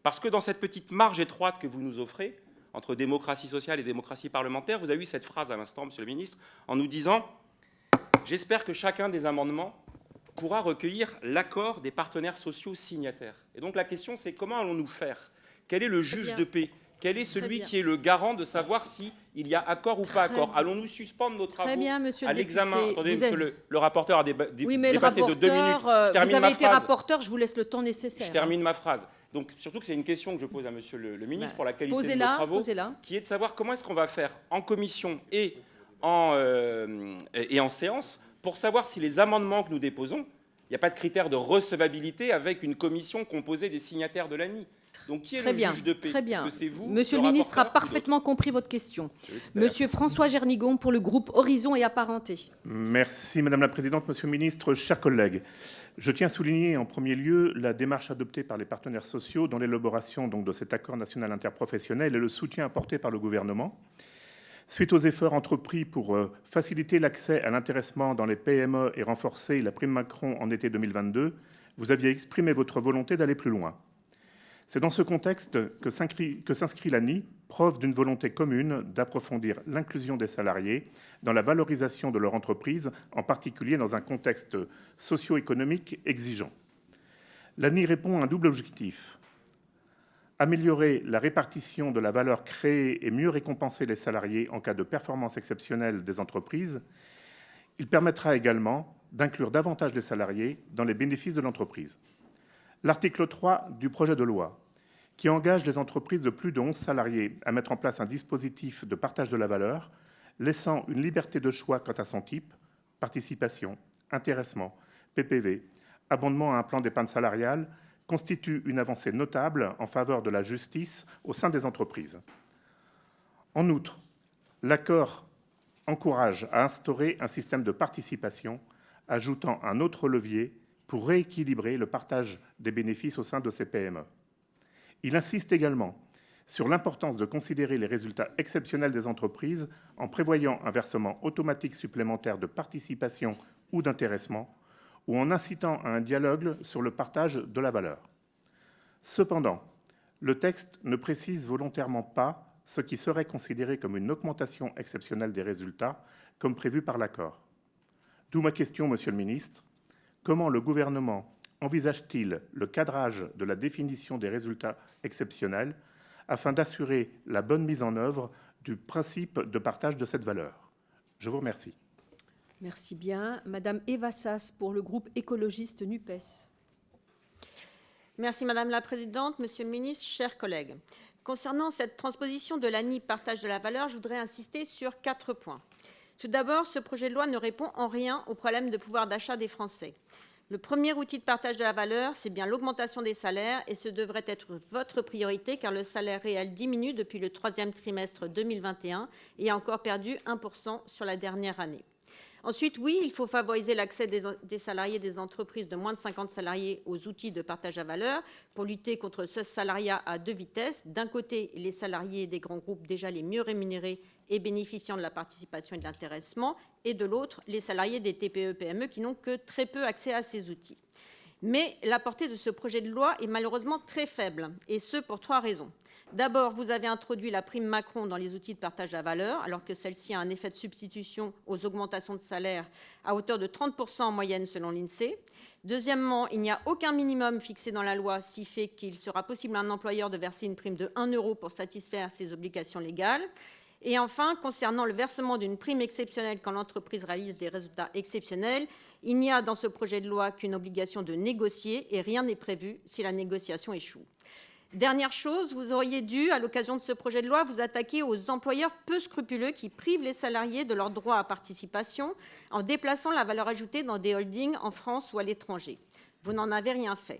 Parce que dans cette petite marge étroite que vous nous offrez, entre démocratie sociale et démocratie parlementaire, vous avez eu cette phrase à l'instant, Monsieur le Ministre, en nous disant « J'espère que chacun des amendements pourra recueillir l'accord des partenaires sociaux signataires. » Et donc la question, c'est comment allons-nous faire? Quel est le juge de paix? Quel est celui qui est le garant de savoir s'il y a accord ou pas accord? Allons-nous suspendre nos travaux à l'examen? Attendez, monsieur le rapporteur a dépassé de 2 minutes. Vous avez été rapporteur, je vous laisse le temps nécessaire. Je termine ma phrase. Donc, surtout que c'est une question que je pose à monsieur le ministre pour la qualité de nos travaux, qui est de savoir comment est-ce qu'on va faire en commission et en séance pour savoir si les amendements que nous déposons, il n'y a pas de critère de recevabilité avec une commission composée des signataires de l'ANI. Donc, qui est le juge de paix? Très bien. Est-ce que c'est vous, Monsieur le ministre a parfaitement compris votre question. Monsieur François Gernigon pour le groupe Horizon et Apparentés. Merci Madame la Présidente, Monsieur le Ministre, chers collègues. Je tiens à souligner en premier lieu la démarche adoptée par les partenaires sociaux dans l'élaboration de cet accord national interprofessionnel et le soutien apporté par le gouvernement. Suite aux efforts entrepris pour faciliter l'accès à l'intéressement dans les PME et renforcer la prime Macron en été 2022, vous aviez exprimé votre volonté d'aller plus loin. C'est dans ce contexte que s'inscrit l'ANI, preuve d'une volonté commune d'approfondir l'inclusion des salariés dans la valorisation de leur entreprise, en particulier dans un contexte socio-économique exigeant. L'ANI répond à un double objectif: améliorer la répartition de la valeur créée et mieux récompenser les salariés en cas de performance exceptionnelle des entreprises. Il permettra également d'inclure davantage les salariés dans les bénéfices de l'entreprise. L'article 3 du projet de loi, qui engage les entreprises de plus de 11 salariés à mettre en place un dispositif de partage de la valeur, laissant une liberté de choix quant à son type, participation, intéressement, PPV, abondement à un plan d'épargne salariale, constitue une avancée notable en faveur de la justice au sein des entreprises. En outre, l'accord encourage à instaurer un système de participation, ajoutant un autre levier pour rééquilibrer le partage des bénéfices au sein de ces PME. Il insiste également sur l'importance de considérer les résultats exceptionnels des entreprises en prévoyant un versement automatique supplémentaire de participation ou d'intéressement, ou en incitant à un dialogue sur le partage de la valeur. Cependant, le texte ne précise volontairement pas ce qui serait considéré comme une augmentation exceptionnelle des résultats, comme prévu par l'accord. D'où ma question, Monsieur le Ministre. Comment le gouvernement envisage-t-il le cadrage de la définition des résultats exceptionnels afin d'assurer la bonne mise en œuvre du principe de partage de cette valeur? Je vous remercie. Merci bien. Madame Eva Sas pour le groupe écologiste NUPES. Merci Madame la Présidente, Monsieur le Ministre, chers collègues. Concernant cette transposition de l'ANI partage de la valeur, je voudrais insister sur 4 points. Tout d'abord, ce projet de loi ne répond en rien au problème de pouvoir d'achat des Français. Le premier outil de partage de la valeur, c'est bien l'augmentation des salaires et ce devrait être votre priorité car le salaire réel diminue depuis le 3e trimestre 2021 et a encore perdu 1% sur la dernière année. Ensuite, oui, il faut favoriser l'accès des salariés des entreprises de moins de 50 salariés aux outils de partage à valeur pour lutter contre ce salariat à 2 vitesses. D'un côté, les salariés des grands groupes déjà les mieux rémunérés et bénéficiant de la participation et de l'intéressement, et de l'autre, les salariés des TPE-PME qui n'ont que très peu accès à ces outils. Mais la portée de ce projet de loi est malheureusement très faible, et ce pour 3 raisons. D'abord, vous avez introduit la prime Macron dans les outils de partage à valeur, alors que celle-ci a un effet de substitution aux augmentations de salaire à hauteur de 30% en moyenne selon l'INSEE. Deuxièmement, il n'y a aucun minimum fixé dans la loi, si fait qu'il sera possible à un employeur de verser une prime de 1 € pour satisfaire ses obligations légales. Et enfin, concernant le versement d'une prime exceptionnelle quand l'entreprise réalise des résultats exceptionnels, il n'y a dans ce projet de loi qu'une obligation de négocier et rien n'est prévu si la négociation échoue. Dernière chose, vous auriez dû, à l'occasion de ce projet de loi, vous attaquer aux employeurs peu scrupuleux qui privent les salariés de leur droit à participation en déplaçant la valeur ajoutée dans des holdings en France ou à l'étranger. Vous n'en avez rien fait.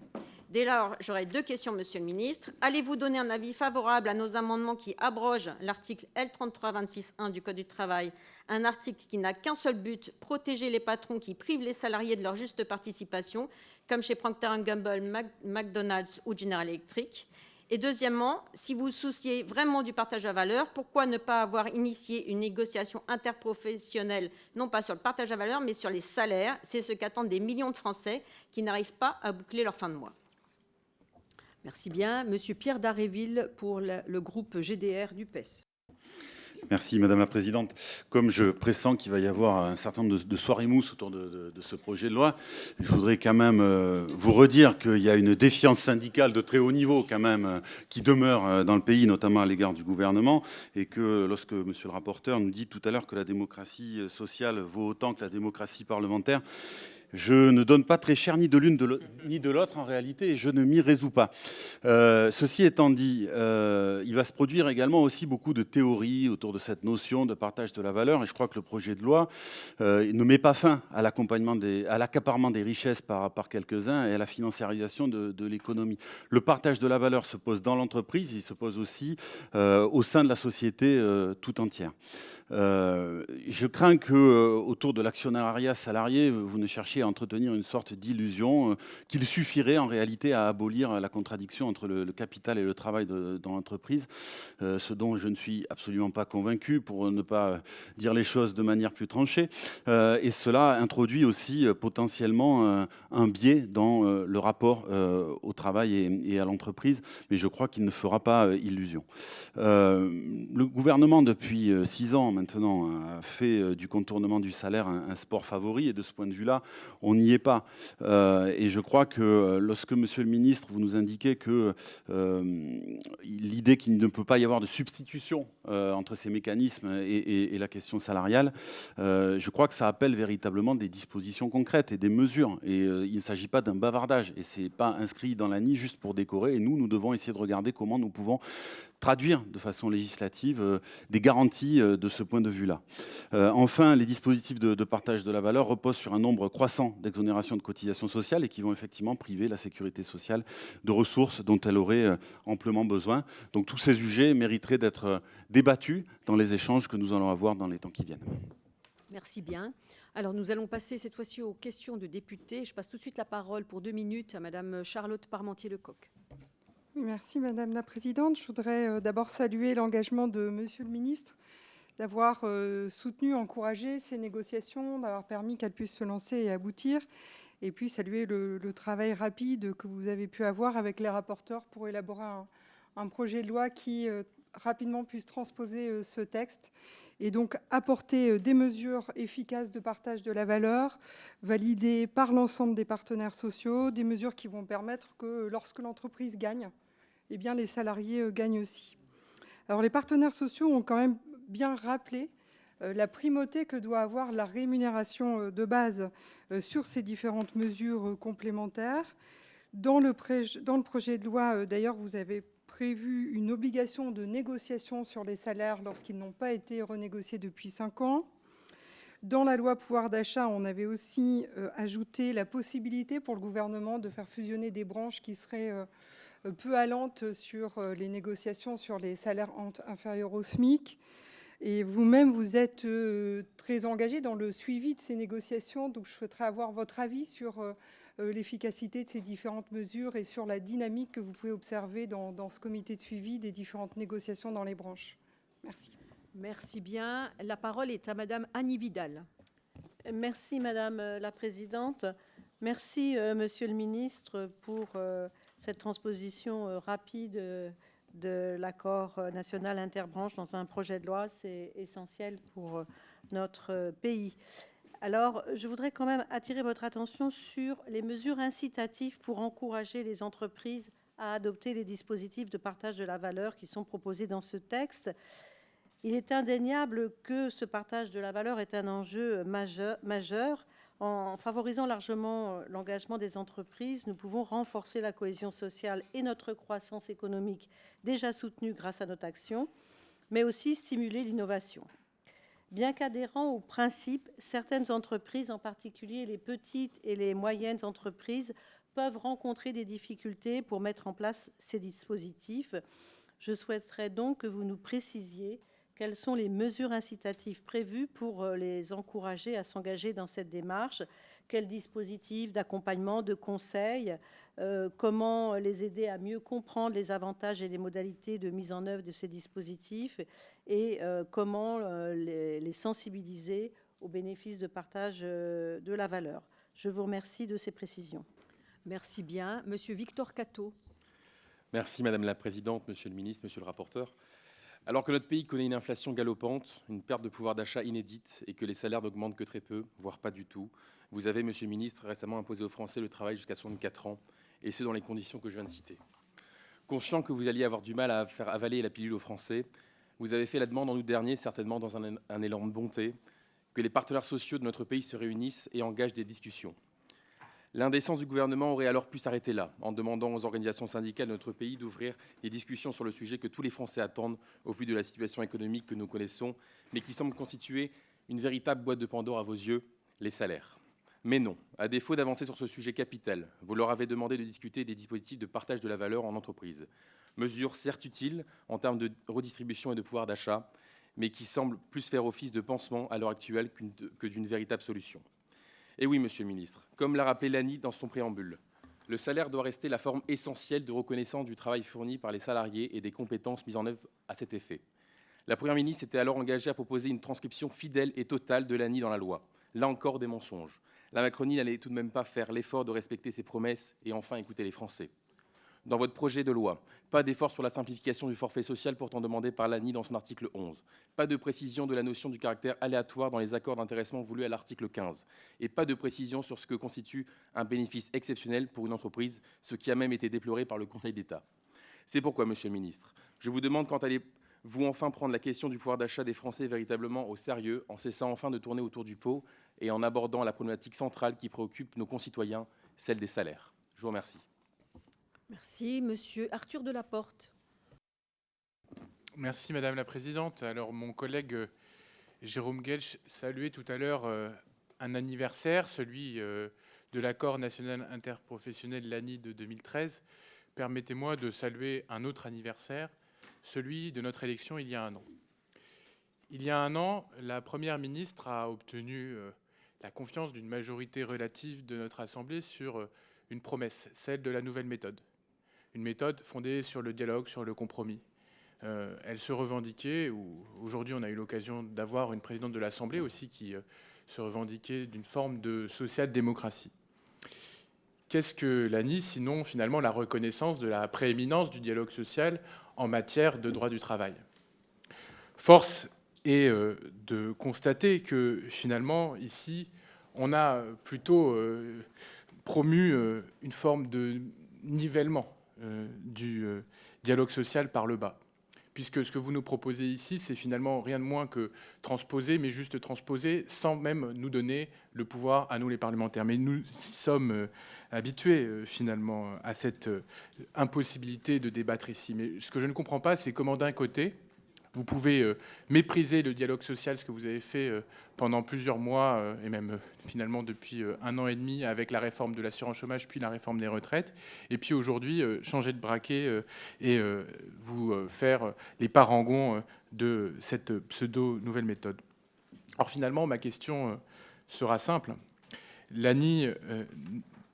Dès lors, j'aurais 2 questions, Monsieur le Ministre. Allez-vous donner un avis favorable à nos amendements qui abrogent l'article L3326-1 du Code du travail, un article qui n'a qu'un seul but, protéger les patrons qui privent les salariés de leur juste participation, comme chez Procter & Gamble, McDonald's ou General Electric? Et deuxièmement, si vous vous souciez vraiment du partage à valeur, pourquoi ne pas avoir initié une négociation interprofessionnelle, non pas sur le partage à valeur, mais sur les salaires? C'est ce qu'attendent des millions de Français qui n'arrivent pas à boucler leur fin de mois. Merci bien. Monsieur Pierre Daréville pour le groupe GDR du PES. Merci Madame la Présidente. Comme je pressens qu'il va y avoir un certain nombre de soirées mousses autour de ce projet de loi, je voudrais quand même vous redire qu'il y a une défiance syndicale de très haut niveau quand même qui demeure dans le pays, notamment à l'égard du gouvernement, et que lorsque Monsieur le rapporteur nous dit tout à l'heure que la démocratie sociale vaut autant que la démocratie parlementaire, je ne donne pas très cher ni de l'une ni de l'autre en réalité, et je ne m'y résous pas. Ceci étant dit, il va se produire également aussi beaucoup de théories autour de cette notion de partage de la valeur, et je crois que le projet de loi ne met pas fin à l'accaparement des richesses par quelques-uns et à la financiarisation de l'économie. Le partage de la valeur se pose dans l'entreprise, il se pose aussi au sein de la société tout entière. Je crains que autour de l'actionnariat salarié, vous ne cherchiez à entretenir une sorte d'illusion qu'il suffirait en réalité à abolir la contradiction entre le capital et le travail dans l'entreprise, ce dont je ne suis absolument pas convaincu, pour ne pas dire les choses de manière plus tranchée. Et cela introduit aussi potentiellement un biais dans le rapport au travail et à l'entreprise, mais je crois qu'il ne fera pas illusion. Le gouvernement, depuis 6 ans maintenant, a fait du contournement du salaire un sport favori, et de ce point de vue-là, on n'y est pas. Et je crois que lorsque, Monsieur le Ministre, vous nous indiquez que l'idée qu'il ne peut pas y avoir de substitution entre ces mécanismes et la question salariale, je crois que ça appelle véritablement des dispositions concrètes et des mesures. Et il ne s'agit pas d'un bavardage. Et ce n'est pas inscrit dans l'ANI juste pour décorer. Et nous devons essayer de regarder comment nous pouvons traduire de façon législative des garanties de ce point de vue-là. Enfin, les dispositifs de partage de la valeur reposent sur un nombre croissant d'exonérations de cotisations sociales et qui vont effectivement priver la sécurité sociale de ressources dont elle aurait amplement besoin. Donc tous ces sujets mériteraient d'être débattus dans les échanges que nous allons avoir dans les temps qui viennent. Merci bien. Alors, nous allons passer cette fois-ci aux questions de députés. Je passe tout de suite la parole pour 2 minutes à Madame Charlotte Parmentier-Lecocq. Merci Madame la Présidente. Je voudrais d'abord saluer l'engagement de Monsieur le Ministre d'avoir soutenu, encouragé ces négociations, d'avoir permis qu'elles puissent se lancer et aboutir, et puis saluer le travail rapide que vous avez pu avoir avec les rapporteurs pour élaborer un projet de loi qui rapidement puisse transposer ce texte et donc apporter des mesures efficaces de partage de la valeur, validées par l'ensemble des partenaires sociaux, des mesures qui vont permettre que lorsque l'entreprise gagne, eh bien les salariés gagnent aussi. Alors les partenaires sociaux ont quand même bien rappelé la primauté que doit avoir la rémunération de base sur ces différentes mesures complémentaires. Dans le projet de loi, d'ailleurs, vous avez prévu une obligation de négociation sur les salaires lorsqu'ils n'ont pas été renégociés depuis 5 ans. Dans la loi pouvoir d'achat, on avait aussi ajouté la possibilité pour le gouvernement de faire fusionner des branches qui seraient peu allantes sur les négociations sur les salaires inférieurs au SMIC. Et vous-même, vous êtes très engagé dans le suivi de ces négociations. Donc, je souhaiterais avoir votre avis sur l'efficacité de ces différentes mesures et sur la dynamique que vous pouvez observer dans ce comité de suivi des différentes négociations dans les branches. Merci. Merci bien. La parole est à Madame Annie Vidal. Merci Madame la Présidente. Merci Monsieur le Ministre pour cette transposition rapide de l'accord national interbranche dans un projet de loi. C'est essentiel pour notre pays. Alors, je voudrais quand même attirer votre attention sur les mesures incitatives pour encourager les entreprises à adopter les dispositifs de partage de la valeur qui sont proposés dans ce texte. Il est indéniable que ce partage de la valeur est un enjeu majeur. En favorisant largement l'engagement des entreprises, nous pouvons renforcer la cohésion sociale et notre croissance économique déjà soutenue grâce à notre action, mais aussi stimuler l'innovation. Bien qu'adhérant au principe, certaines entreprises, en particulier les petites et les moyennes entreprises, peuvent rencontrer des difficultés pour mettre en place ces dispositifs. Je souhaiterais donc que vous nous précisiez quelles sont les mesures incitatives prévues pour les encourager à s'engager dans cette démarche, quels dispositifs d'accompagnement, de conseil, comment les aider à mieux comprendre les avantages et les modalités de mise en œuvre de ces dispositifs et comment les sensibiliser aux bénéfices de partage de la valeur. Je vous remercie de ces précisions. Merci bien. Monsieur Victor Catto. Merci Madame la Présidente, Monsieur le Ministre, Monsieur le rapporteur. Alors que notre pays connaît une inflation galopante, une perte de pouvoir d'achat inédite et que les salaires n'augmentent que très peu, voire pas du tout, vous avez, Monsieur le Ministre, récemment imposé aux Français le travail jusqu'à 64 ans, et ce dans les conditions que je viens de citer. Conscient que vous alliez avoir du mal à faire avaler la pilule aux Français, vous avez fait la demande en août dernier, certainement dans un élan de bonté, que les partenaires sociaux de notre pays se réunissent et engagent des discussions. L'indécence du gouvernement aurait alors pu s'arrêter là, en demandant aux organisations syndicales de notre pays d'ouvrir des discussions sur le sujet que tous les Français attendent au vu de la situation économique que nous connaissons, mais qui semble constituer une véritable boîte de Pandore à vos yeux, les salaires. Mais non, à défaut d'avancer sur ce sujet capital, vous leur avez demandé de discuter des dispositifs de partage de la valeur en entreprise. Mesures certes utiles en termes de redistribution et de pouvoir d'achat, mais qui semblent plus faire office de pansement à l'heure actuelle que d'une véritable solution. Et oui, Monsieur le Ministre, comme l'a rappelé l'ANI dans son préambule, le salaire doit rester la forme essentielle de reconnaissance du travail fourni par les salariés et des compétences mises en œuvre à cet effet. La Première ministre s'était alors engagée à proposer une transcription fidèle et totale de l'ANI dans la loi. Là encore, des mensonges. La Macronie n'allait tout de même pas faire l'effort de respecter ses promesses et enfin écouter les Français. dans votre projet de loi. Pas d'effort sur la simplification du forfait social pourtant demandé par l'ANI dans son article 11. Pas de précision de la notion du caractère aléatoire dans les accords d'intéressement voulus à l'article 15. Et pas de précision sur ce que constitue un bénéfice exceptionnel pour une entreprise, ce qui a même été déploré par le Conseil d'État. C'est pourquoi, Monsieur le ministre, je vous demande quand allez-vous enfin prendre la question du pouvoir d'achat des Français véritablement au sérieux, en cessant enfin de tourner autour du pot et en abordant la problématique centrale qui préoccupe nos concitoyens, celle des salaires. Je vous remercie. Merci. Monsieur Arthur Delaporte. Merci Madame la Présidente. Alors mon collègue Jérôme Guedj saluait tout à l'heure un anniversaire, celui de l'accord national interprofessionnel l'ANI de 2013. Permettez-moi de saluer un autre anniversaire, celui de notre élection il y a un an. Il y a un an, la Première ministre a obtenu la confiance d'une majorité relative de notre Assemblée sur une promesse, celle de la nouvelle méthode. Une méthode fondée sur le dialogue, sur le compromis. Elle se revendiquait, aujourd'hui on a eu l'occasion d'avoir une présidente de l'Assemblée aussi qui se revendiquait d'une forme de social-démocratie. Qu'est-ce que l'ANI, sinon finalement la reconnaissance de la prééminence du dialogue social en matière de droit du travail? Force est de constater que finalement ici on a plutôt promu une forme de nivellement du dialogue social par le bas. Puisque ce que vous nous proposez ici, c'est finalement rien de moins que transposer, mais juste transposer sans même nous donner le pouvoir à nous les parlementaires. Mais nous sommes habitués finalement à cette impossibilité de débattre ici. Mais ce que je ne comprends pas, c'est comment d'un côté, vous pouvez mépriser le dialogue social, ce que vous avez fait pendant plusieurs mois, et même finalement depuis 1 an et demi avec la réforme de l'assurance chômage, puis la réforme des retraites, et puis aujourd'hui changer de braquet et vous faire les parangons de cette pseudo-nouvelle méthode. Alors finalement, ma question sera simple. L'ANI,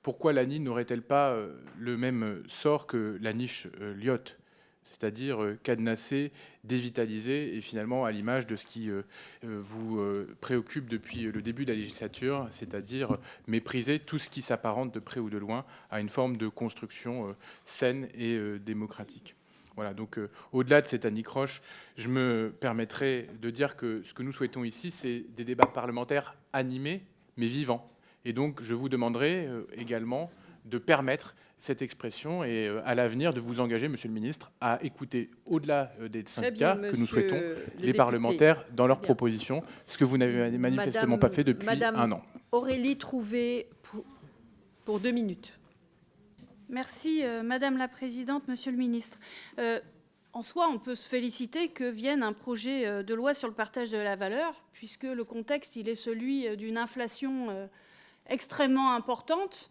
pourquoi l'ANI n'aurait-elle pas le même sort que la niche Lyotte ? C'est-à-dire cadenasser, dévitaliser, et finalement à l'image de ce qui vous préoccupe depuis le début de la législature, c'est-à-dire mépriser tout ce qui s'apparente de près ou de loin à une forme de construction saine et démocratique. Voilà, donc au-delà de cette anicroche, je me permettrai de dire que ce que nous souhaitons ici, c'est des débats parlementaires animés, mais vivants. Et donc je vous demanderai également de permettre cette expression et à l'avenir de vous engager, Monsieur le Ministre, à écouter au-delà des syndicats que nous souhaitons, les parlementaires dans leurs propositions, ce que vous n'avez manifestement pas fait depuis un an. Aurélie Trouvé pour 2 minutes. Merci Madame la Présidente, Monsieur le Ministre. En soi, on peut se féliciter que vienne un projet de loi sur le partage de la valeur, puisque le contexte, il est celui d'une inflation extrêmement importante,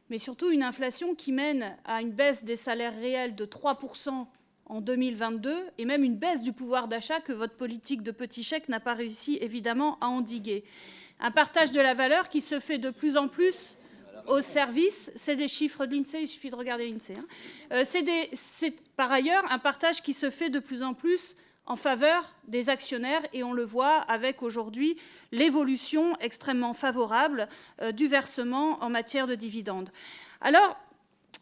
mais surtout une inflation qui mène à une baisse des salaires réels de 3% en 2022 et même une baisse du pouvoir d'achat que votre politique de petits chèques n'a pas réussi évidemment à endiguer. Un partage de la valeur qui se fait de plus en plus au service, c'est des chiffres de l'INSEE, il suffit de regarder l'INSEE. C'est par ailleurs un partage qui se fait de plus en plus en faveur des actionnaires, et on le voit avec aujourd'hui l'évolution extrêmement favorable du versement en matière de dividendes. Alors,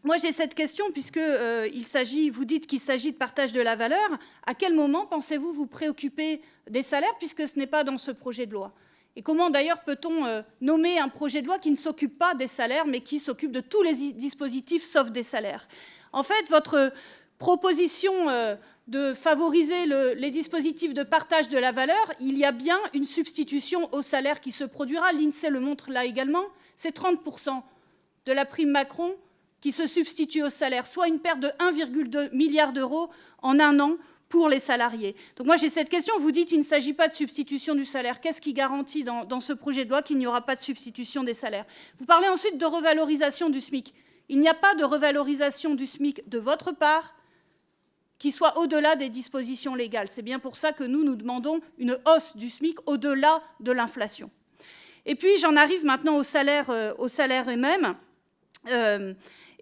moi j'ai cette question, puisque vous dites qu'il s'agit de partage de la valeur. À quel moment pensez-vous vous préoccuper des salaires, puisque ce n'est pas dans ce projet de loi? Et comment d'ailleurs peut-on nommer un projet de loi qui ne s'occupe pas des salaires, mais qui s'occupe de tous les dispositifs sauf des salaires? En fait, votre proposition de favoriser les dispositifs de partage de la valeur, il y a bien une substitution au salaire qui se produira. L'INSEE le montre là également. C'est 30% de la prime Macron qui se substitue au salaire, soit une perte de 1,2 milliard d'euros en un an pour les salariés. Donc moi j'ai cette question, vous dites qu'il ne s'agit pas de substitution du salaire. Qu'est-ce qui garantit dans ce projet de loi qu'il n'y aura pas de substitution des salaires? Vous parlez ensuite de revalorisation du SMIC. Il n'y a pas de revalorisation du SMIC de votre part qui soit au-delà des dispositions légales. C'est bien pour ça que nous demandons une hausse du SMIC au-delà de l'inflation. Et puis, j'en arrive maintenant au salaire eux-mêmes.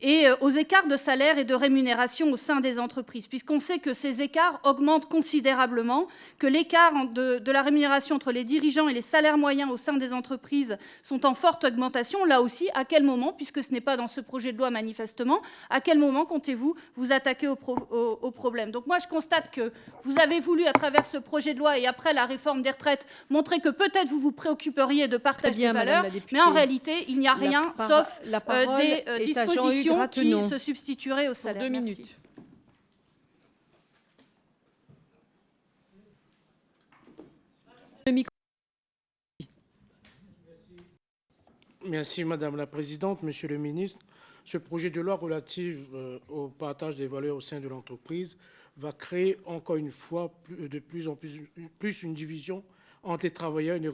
et aux écarts de salaire et de rémunération au sein des entreprises, puisqu'on sait que ces écarts augmentent considérablement, que l'écart de la rémunération entre les dirigeants et les salaires moyens au sein des entreprises sont en forte augmentation. Là aussi, à quel moment, puisque ce n'est pas dans ce projet de loi manifestement, à quel moment comptez-vous vous attaquer au problème? Donc moi, je constate que vous avez voulu, à travers ce projet de loi et après la réforme des retraites, montrer que peut-être vous vous préoccuperiez de partage des valeurs, mais en réalité, il n'y a rien sauf des dispositions qui se substitueraient au salaire. 2 minutes. Le micro. Merci Madame la Présidente, Monsieur le Ministre. Ce projet de loi relatif au partage des valeurs au sein de l'entreprise va créer encore une fois de plus en plus une division entre les travailleurs et ne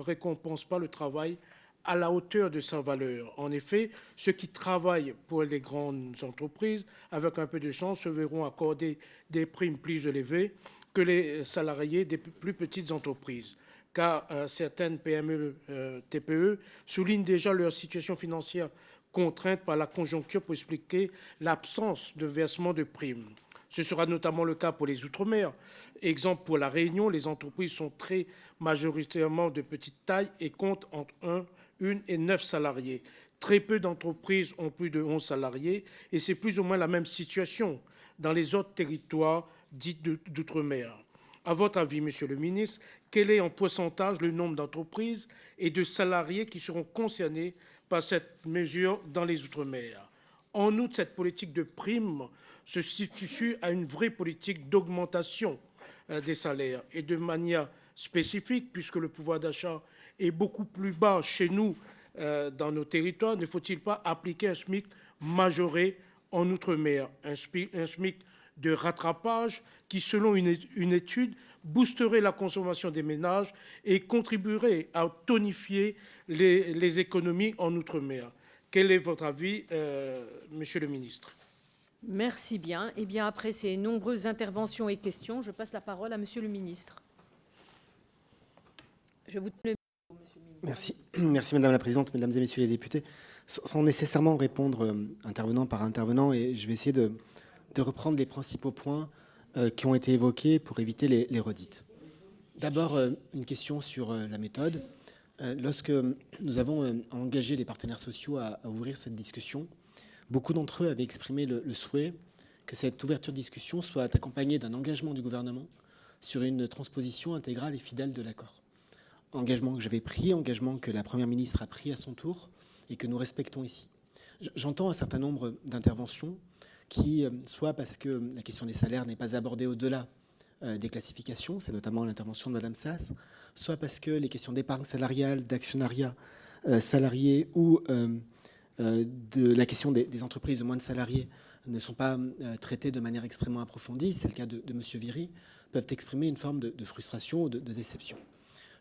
récompense pas le travail à la hauteur de sa valeur. En effet, ceux qui travaillent pour les grandes entreprises, avec un peu de chance, se verront accorder des primes plus élevées que les salariés des plus petites entreprises, car certaines PME, TPE soulignent déjà leur situation financière contrainte par la conjoncture pour expliquer l'absence de versement de primes. Ce sera notamment le cas pour les Outre-mer. Exemple, pour La Réunion, les entreprises sont très majoritairement de petite taille et comptent entre 1 et 9 salariés. Très peu d'entreprises ont plus de 11 salariés et c'est plus ou moins la même situation dans les autres territoires dits d'outre-mer. À votre avis, Monsieur le Ministre, quel est en pourcentage le nombre d'entreprises et de salariés qui seront concernés par cette mesure dans les outre-mer? En outre, cette politique de primes se substitue à une vraie politique d'augmentation des salaires et de manière spécifique, puisque le pouvoir d'achat est beaucoup plus bas chez nous dans nos territoires. Ne faut-il pas appliquer un SMIC majoré en outre-mer, un SMIC de rattrapage qui, selon une étude, boosterait la consommation des ménages et contribuerait à tonifier les économies en outre-mer? Quel est votre avis, Monsieur le Ministre? Merci bien. Eh bien, après ces nombreuses interventions et questions, je passe la parole à Monsieur le Ministre. Je vous donne le micro, Monsieur le Ministre. Merci. Merci Madame la Présidente, Mesdames et Messieurs les députés. Sans nécessairement répondre intervenant par intervenant, et je vais essayer de reprendre les principaux points qui ont été évoqués pour éviter les redites. D'abord, une question sur la méthode. Lorsque nous avons engagé les partenaires sociaux à ouvrir cette discussion, beaucoup d'entre eux avaient exprimé le souhait que cette ouverture de discussion soit accompagnée d'un engagement du gouvernement sur une transposition intégrale et fidèle de l'accord. Engagement que j'avais pris, engagement que la Première ministre a pris à son tour et que nous respectons ici. J'entends un certain nombre d'interventions qui, soit parce que la question des salaires n'est pas abordée au-delà des classifications, c'est notamment l'intervention de Madame Sass, soit parce que les questions d'épargne salariale, d'actionnariat salarié ou de la question des entreprises de moins de salariés ne sont pas traitées de manière extrêmement approfondie, c'est le cas de M. Viry, peuvent exprimer une forme de frustration ou de déception.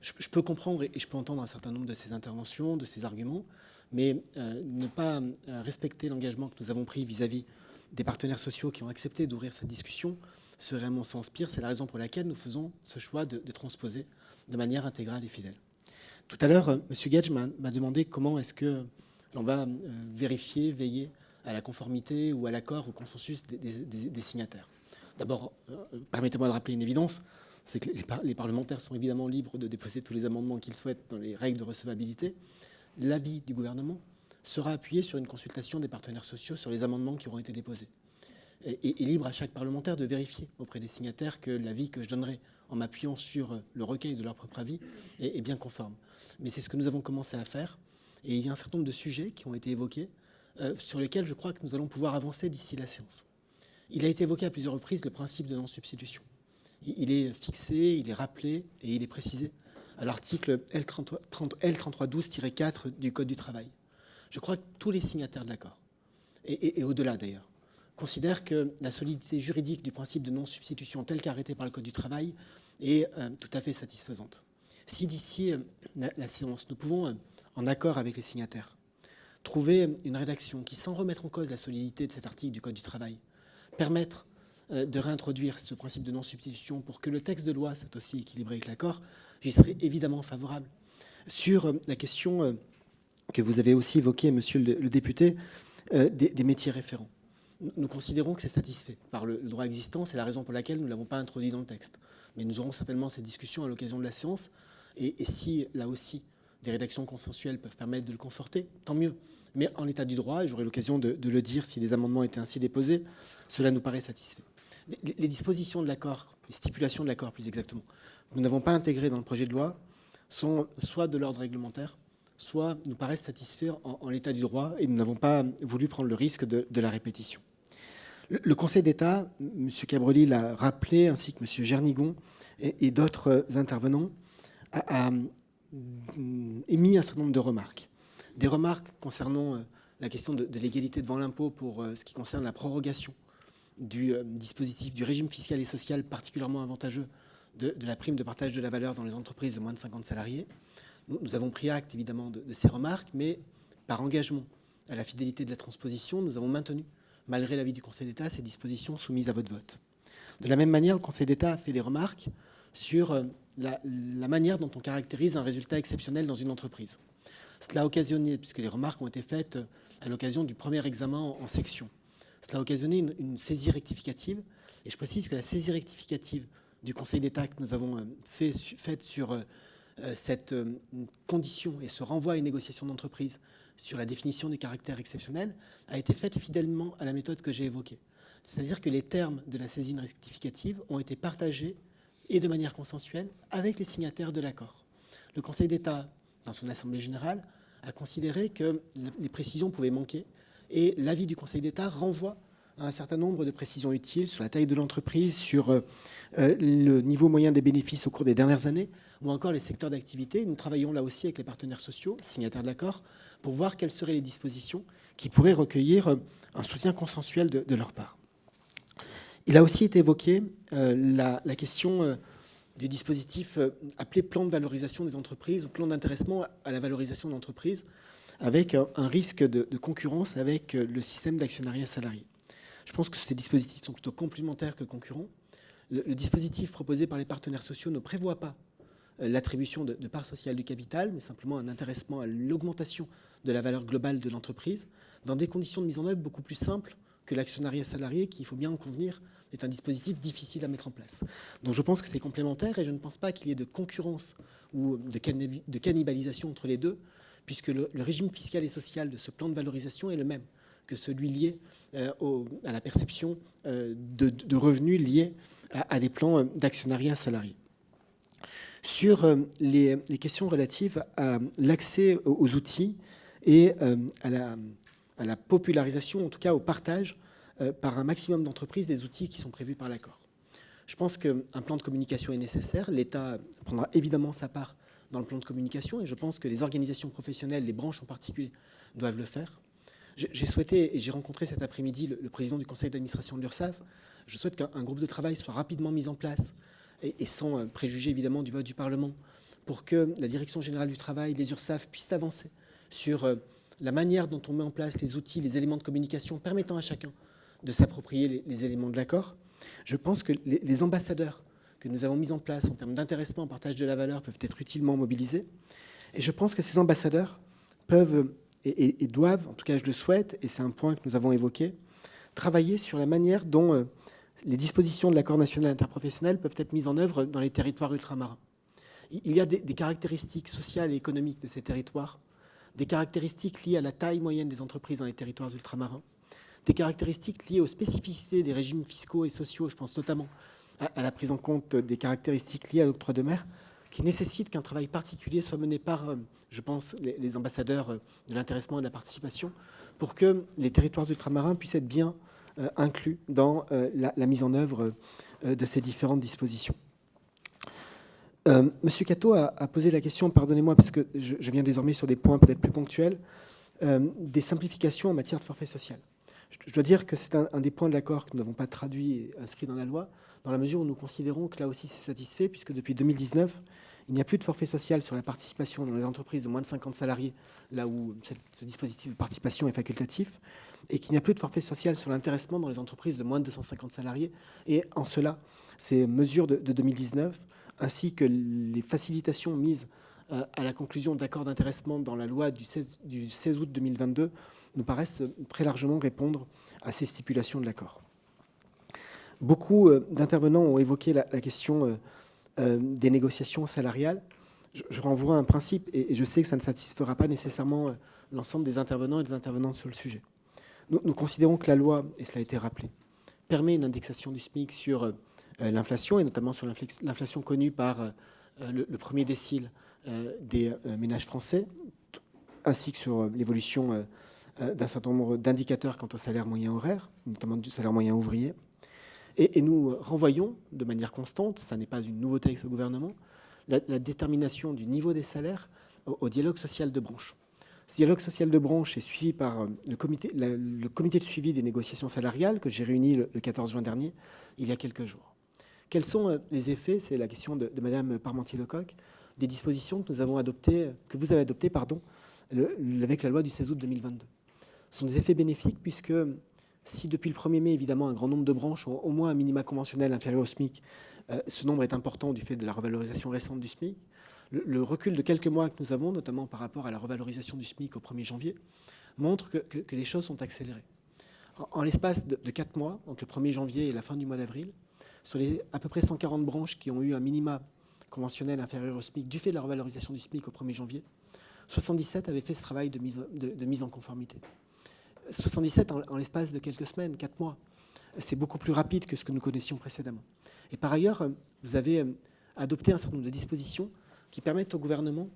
Je peux comprendre et je peux entendre un certain nombre de ces interventions, de ces arguments, mais ne pas respecter l'engagement que nous avons pris vis-à-vis des partenaires sociaux qui ont accepté d'ouvrir cette discussion serait à mon sens pire. C'est la raison pour laquelle nous faisons ce choix de transposer de manière intégrale et fidèle. Tout à l'heure, M. Gage m'a demandé comment est-ce que l'on va vérifier, veiller à la conformité ou à l'accord, au consensus des signataires. D'abord, permettez-moi de rappeler une évidence, c'est que les parlementaires sont évidemment libres de déposer tous les amendements qu'ils souhaitent dans les règles de recevabilité. L'avis du gouvernement sera appuyé sur une consultation des partenaires sociaux sur les amendements qui auront été déposés. Et libre à chaque parlementaire de vérifier auprès des signataires que l'avis que je donnerai en m'appuyant sur le recueil de leur propre avis est bien conforme. Mais c'est ce que nous avons commencé à faire. Et il y a un certain nombre de sujets qui ont été évoqués sur lesquels je crois que nous allons pouvoir avancer d'ici la séance. Il a été évoqué à plusieurs reprises le principe de non-substitution. Il est fixé, il est rappelé et il est précisé à l'article L3312-4 du Code du travail. Je crois que tous les signataires de l'accord, et au-delà d'ailleurs, considèrent que la solidité juridique du principe de non-substitution tel qu'arrêté par le Code du travail est tout à fait satisfaisante. Si d'ici la séance, nous pouvons, en accord avec les signataires, trouver une rédaction qui, sans remettre en cause la solidité de cet article du Code du travail, permettre de réintroduire ce principe de non-substitution pour que le texte de loi soit aussi équilibré que l'accord, j'y serai évidemment favorable. Sur la question que vous avez aussi évoquée, monsieur le député, des métiers référents. Nous considérons que c'est satisfait par le droit existant. C'est la raison pour laquelle nous ne l'avons pas introduit dans le texte. Mais nous aurons certainement cette discussion à l'occasion de la séance. Et si, là aussi, des rédactions consensuelles peuvent permettre de le conforter, tant mieux. Mais en l'état du droit, et j'aurai l'occasion de le dire si des amendements étaient ainsi déposés, cela nous paraît satisfait. Les dispositions de l'accord, les stipulations de l'accord plus exactement, nous n'avons pas intégré dans le projet de loi, sont soit de l'ordre réglementaire, soit nous paraissent satisfaire en l'état du droit, et nous n'avons pas voulu prendre le risque de la répétition. Le Conseil d'État, M. Cabroli l'a rappelé, ainsi que M. Jernigon et d'autres intervenants, a émis un certain nombre de remarques. Des remarques concernant la question de l'égalité devant l'impôt pour ce qui concerne la prorogation du dispositif du régime fiscal et social particulièrement avantageux de la prime de partage de la valeur dans les entreprises de moins de 50 salariés. Nous avons pris acte évidemment de ces remarques, mais par engagement à la fidélité de la transposition, nous avons maintenu, malgré l'avis du Conseil d'État, ces dispositions soumises à votre vote. De la même manière, le Conseil d'État a fait des remarques sur la manière dont on caractérise un résultat exceptionnel dans une entreprise. Cela a occasionné, puisque les remarques ont été faites à l'occasion du premier examen en section, cela a occasionné une saisie rectificative. Et je précise que la saisie rectificative du Conseil d'État que nous avons faite sur cette condition et ce renvoi à une négociation d'entreprise sur la définition du caractère exceptionnel a été faite fidèlement à la méthode que j'ai évoquée. C'est-à-dire que les termes de la saisie rectificative ont été partagés et de manière consensuelle avec les signataires de l'accord. Le Conseil d'État, dans son Assemblée générale, a considéré que les précisions pouvaient manquer et l'avis du Conseil d'État renvoie à un certain nombre de précisions utiles sur la taille de l'entreprise, sur le niveau moyen des bénéfices au cours des dernières années ou encore les secteurs d'activité. Nous travaillons là aussi avec les partenaires sociaux, signataires de l'accord, pour voir quelles seraient les dispositions qui pourraient recueillir un soutien consensuel de leur part. Il a aussi été évoqué la question du dispositif appelé plan de valorisation des entreprises ou plan d'intéressement à la valorisation d'entreprises, avec un risque de concurrence avec le système d'actionnariat salarié. Je pense que ces dispositifs sont plutôt complémentaires que concurrents. Le dispositif proposé par les partenaires sociaux ne prévoit pas l'attribution de parts sociales du capital, mais simplement un intéressement à l'augmentation de la valeur globale de l'entreprise, dans des conditions de mise en œuvre beaucoup plus simples que l'actionnariat salarié, qui, il faut bien en convenir, est un dispositif difficile à mettre en place. Donc je pense que c'est complémentaire et je ne pense pas qu'il y ait de concurrence ou de cannibalisation entre les deux, puisque le régime fiscal et social de ce plan de valorisation est le même que celui lié à la perception de revenus liés à des plans d'actionnariat salarié. Sur les questions relatives à l'accès aux outils et à la popularisation, en tout cas au partage par un maximum d'entreprises des outils qui sont prévus par l'accord. Je pense qu'un plan de communication est nécessaire. L'État prendra évidemment sa part dans le plan de communication et je pense que les organisations professionnelles, les branches en particulier, doivent le faire. J'ai souhaité, et j'ai rencontré cet après-midi le président du conseil d'administration de l'URSSAF, je souhaite qu'un groupe de travail soit rapidement mis en place et sans préjuger évidemment du vote du Parlement, pour que la Direction générale du travail, les URSSAF puissent avancer sur la manière dont on met en place les outils, les éléments de communication permettant à chacun de s'approprier les éléments de l'accord. Je pense que les ambassadeurs que nous avons mis en place en termes d'intéressement, partage de la valeur, peuvent être utilement mobilisés. Et je pense que ces ambassadeurs peuvent et doivent, en tout cas je le souhaite, et c'est un point que nous avons évoqué, travailler sur la manière dont les dispositions de l'accord national interprofessionnel peuvent être mises en œuvre dans les territoires ultramarins. Il y a des caractéristiques sociales et économiques de ces territoires, des caractéristiques liées à la taille moyenne des entreprises dans les territoires ultramarins, des caractéristiques liées aux spécificités des régimes fiscaux et sociaux, je pense notamment à la prise en compte des caractéristiques liées à l'octroi de mer, qui nécessitent qu'un travail particulier soit mené par, je pense, les ambassadeurs de l'intéressement et de la participation, pour que les territoires ultramarins puissent être bien inclus dans la mise en œuvre de ces différentes dispositions. Monsieur Catto a posé la question, pardonnez-moi, parce que je viens désormais sur des points peut-être plus ponctuels, des simplifications en matière de forfait social. Je dois dire que c'est un des points de l'accord que nous n'avons pas traduit et inscrit dans la loi, dans la mesure où nous considérons que là aussi c'est satisfait, puisque depuis 2019, il n'y a plus de forfait social sur la participation dans les entreprises de moins de 50 salariés, là où ce dispositif de participation est facultatif, et qu'il n'y a plus de forfait social sur l'intéressement dans les entreprises de moins de 250 salariés. Et en cela, ces mesures de 2019, ainsi que les facilitations mises à la conclusion d'accords d'intéressement dans la loi du 16 août 2022, nous paraissent très largement répondre à ces stipulations de l'accord. Beaucoup d'intervenants ont évoqué la question des négociations salariales. Je renvoie à un principe, et je sais que ça ne satisfera pas nécessairement l'ensemble des intervenants et des intervenantes sur le sujet. Nous considérons que la loi, et cela a été rappelé, permet une indexation du SMIC sur l'inflation, et notamment sur l'inflation connue par le premier décile des ménages français, ainsi que sur l'évolution d'un certain nombre d'indicateurs quant au salaire moyen horaire, notamment du salaire moyen ouvrier. Et nous renvoyons de manière constante, ça n'est pas une nouveauté avec ce gouvernement, la détermination du niveau des salaires au dialogue social de branche. Ce dialogue social de branche est suivi par le comité de suivi des négociations salariales que j'ai réuni le 14 juin dernier, il y a quelques jours. Quels sont les effets, c'est la question de Mme Parmentier-Lecocq, des dispositions que vous avez adoptées avec la loi du 16 août 2022. Ce sont des effets bénéfiques puisque si depuis le 1er mai, évidemment, un grand nombre de branches ont au moins un minima conventionnel inférieur au SMIC, ce nombre est important du fait de la revalorisation récente du SMIC. Le recul de quelques mois que nous avons, notamment par rapport à la revalorisation du SMIC au 1er janvier, montre que les choses sont accélérées. En l'espace de 4 mois, entre le 1er janvier et la fin du mois d'avril, sur les à peu près 140 branches qui ont eu un minima conventionnel inférieur au SMIC du fait de la revalorisation du SMIC au 1er janvier, 77 avaient fait ce travail de mise en conformité. 77 en l'espace de quelques semaines, 4 mois. C'est beaucoup plus rapide que ce que nous connaissions précédemment. Et par ailleurs, vous avez adopté un certain nombre de dispositions qui permettent au gouvernement